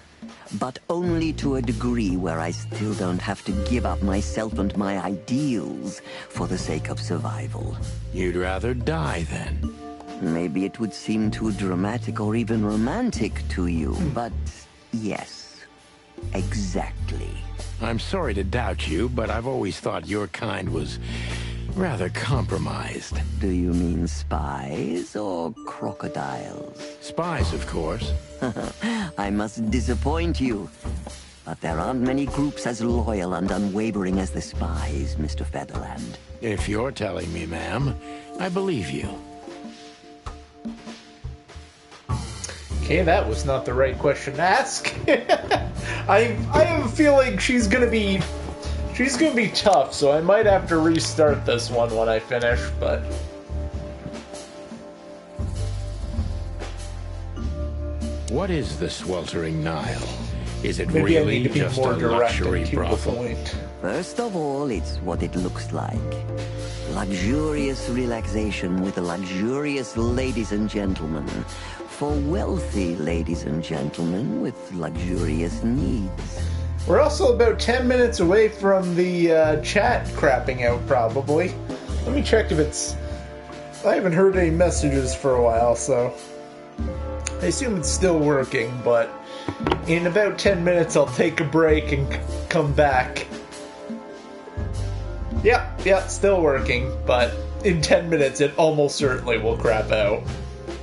but only to a degree where I still don't have to give up myself and my ideals for the sake of survival. You'd rather die, then? Maybe it would seem too dramatic or even romantic to you, but yes, exactly. I'm sorry to doubt you, but I've always thought your kind was rather compromised. Do you mean spies or crocodiles? Spies, of course. I must disappoint you, but there aren't many groups as loyal and unwavering as the spies, Mr. Featherland. If you're telling me, ma'am, I believe you. Okay, that was not the right question to ask. I have a feeling she's gonna be tough, so I might have to restart this one when I finish, but What is the sweltering Nile? Is it maybe really I need to be just more a direct luxury and to the brothel? point. First of all, it's what it looks like. Luxurious relaxation with luxurious ladies and gentlemen. For wealthy ladies and gentlemen with luxurious needs. We're also about 10 minutes away from the chat crapping out, probably. Let me check if it's... I haven't heard any messages for a while, so... I assume it's still working, but... in about 10 minutes I'll take a break and come back. Yep, still working, but in 10 minutes it almost certainly will crap out.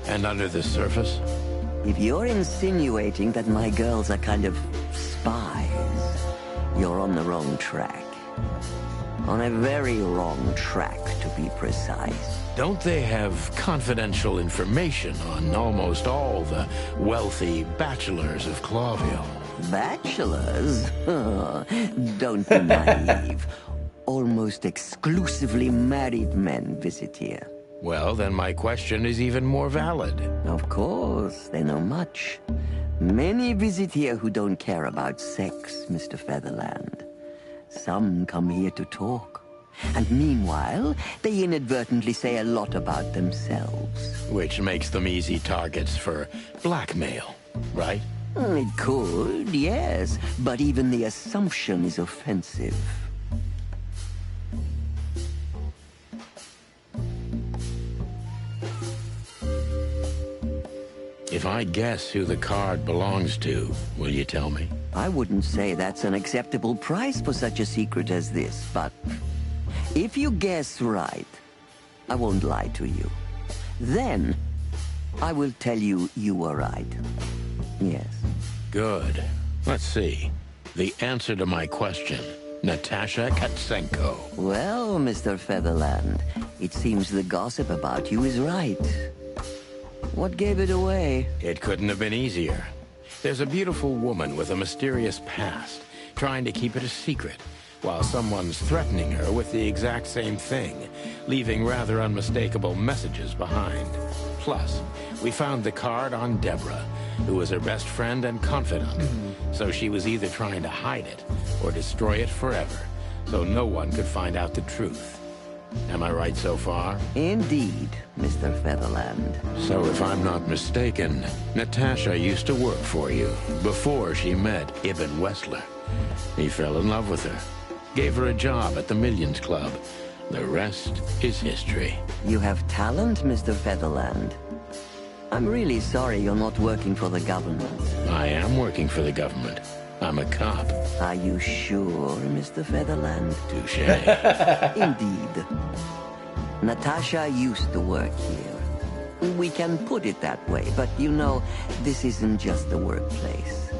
And under the surface? If you're insinuating that my girls are kind of spies, you're on the wrong track. On a very wrong track, to be precise. Don't they have confidential information on almost all the wealthy bachelors of Clawville? Bachelors? Don't be naive. Almost exclusively married men visit here. Well, then my question is even more valid. Of course, they know much. Many visit here who don't care about sex, Mr. Featherland. Some come here to talk. And meanwhile, they inadvertently say a lot about themselves. Which makes them easy targets for blackmail, right? It could, yes. But even the assumption is offensive. If I guess who the card belongs to, will you tell me? I wouldn't say that's an acceptable price for such a secret as this, but if you guess right, I won't lie to you. Then, I will tell you you were right. Yes. Good. Let's see. The answer to my question. Natasha Katsenko. Well, Mr. Featherland, it seems the gossip about you is right. What gave it away? It couldn't have been easier. There's a beautiful woman with a mysterious past, trying to keep it a secret, while someone's threatening her with the exact same thing, leaving rather unmistakable messages behind. Plus, we found the card on Deborah, who was her best friend and confidant. So she was either trying to hide it or destroy it forever, so no one could find out the truth. Am I right so far? Indeed, Mr. Featherland. So if I'm not mistaken, Natasha used to work for you before she met Ibn Wessler. He fell in love with her, gave her a job at the Millions Club. The rest is history. You have talent, Mr. Featherland. I'm really sorry you're not working for the government. I am working for the government. I'm a cop. Are you sure, Mr. Featherland? Touche. Indeed. Natasha used to work here. We can put it that way, but you know, this isn't just the workplace.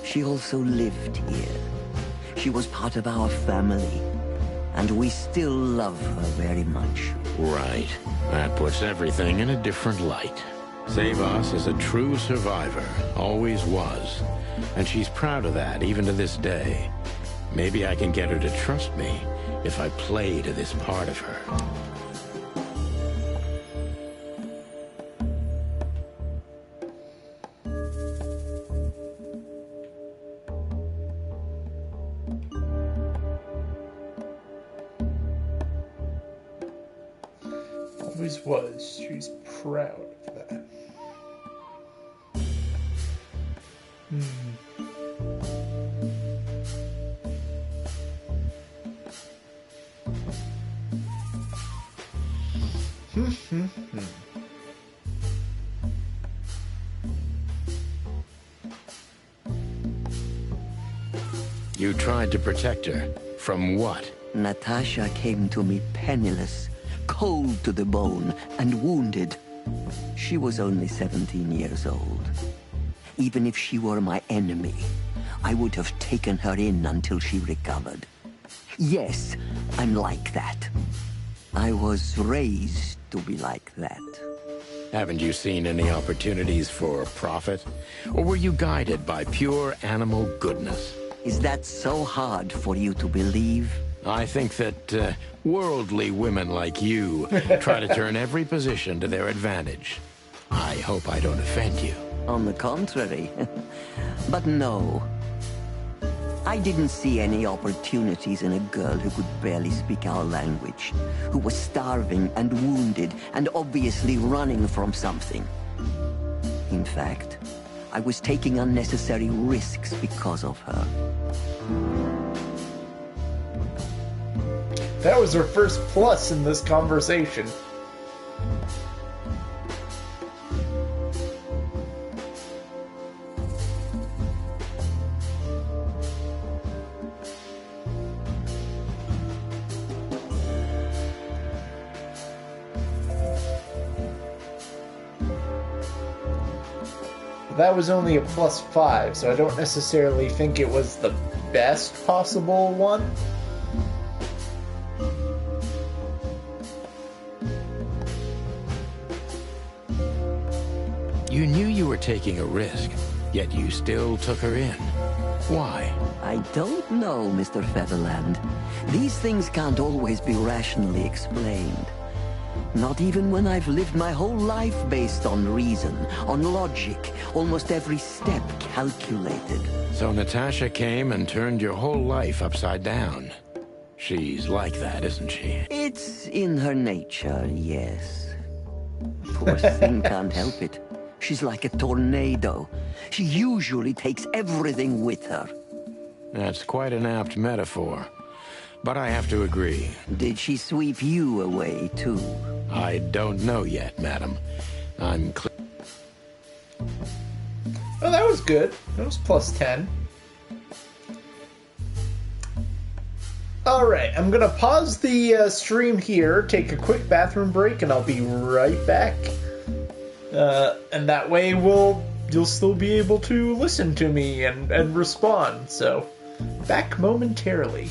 She also lived here. She was part of our family, and we still love her very much. Right. That puts everything in a different light. Savas is a true survivor, always was. And she's proud of that, even to this day. Maybe I can get her to trust me if I play to this part of her. Always was. She's proud of that. You tried to protect her. From what? Natasha came to me penniless, cold to the bone, and wounded. She was only 17 years old. Even if she were my enemy, I would have taken her in until she recovered. Yes, I'm like that. I was raised to be like that. Haven't you seen any opportunities for profit? Or were you guided by pure animal goodness? Is that so hard for you to believe? I think that worldly women like you try to turn every position to their advantage. I hope I don't offend you. On the contrary. But no. I didn't see any opportunities in a girl who could barely speak our language, who was starving and wounded and obviously running from something. In fact, I was taking unnecessary risks because of her. That was her first plus in this conversation. That was only a +5, so I don't necessarily think it was the best possible one. You knew you were taking a risk, yet you still took her in. Why? I don't know, Mr. Featherland. These things can't always be rationally explained. Not even when I've lived my whole life based on reason, on logic, almost every step calculated. So Natasha came and turned your whole life upside down. She's like that, isn't she? It's in her nature, yes. Poor thing can't help it. She's like a tornado. She usually takes everything with her. That's quite an apt metaphor. But I have to agree. Did she sweep you away, too? I don't know yet, madam. I'm Oh, that was good. That was +10. Alright, I'm gonna pause the stream here, take a quick bathroom break, and I'll be right back. And that way you'll still be able to listen to me and respond, so back momentarily.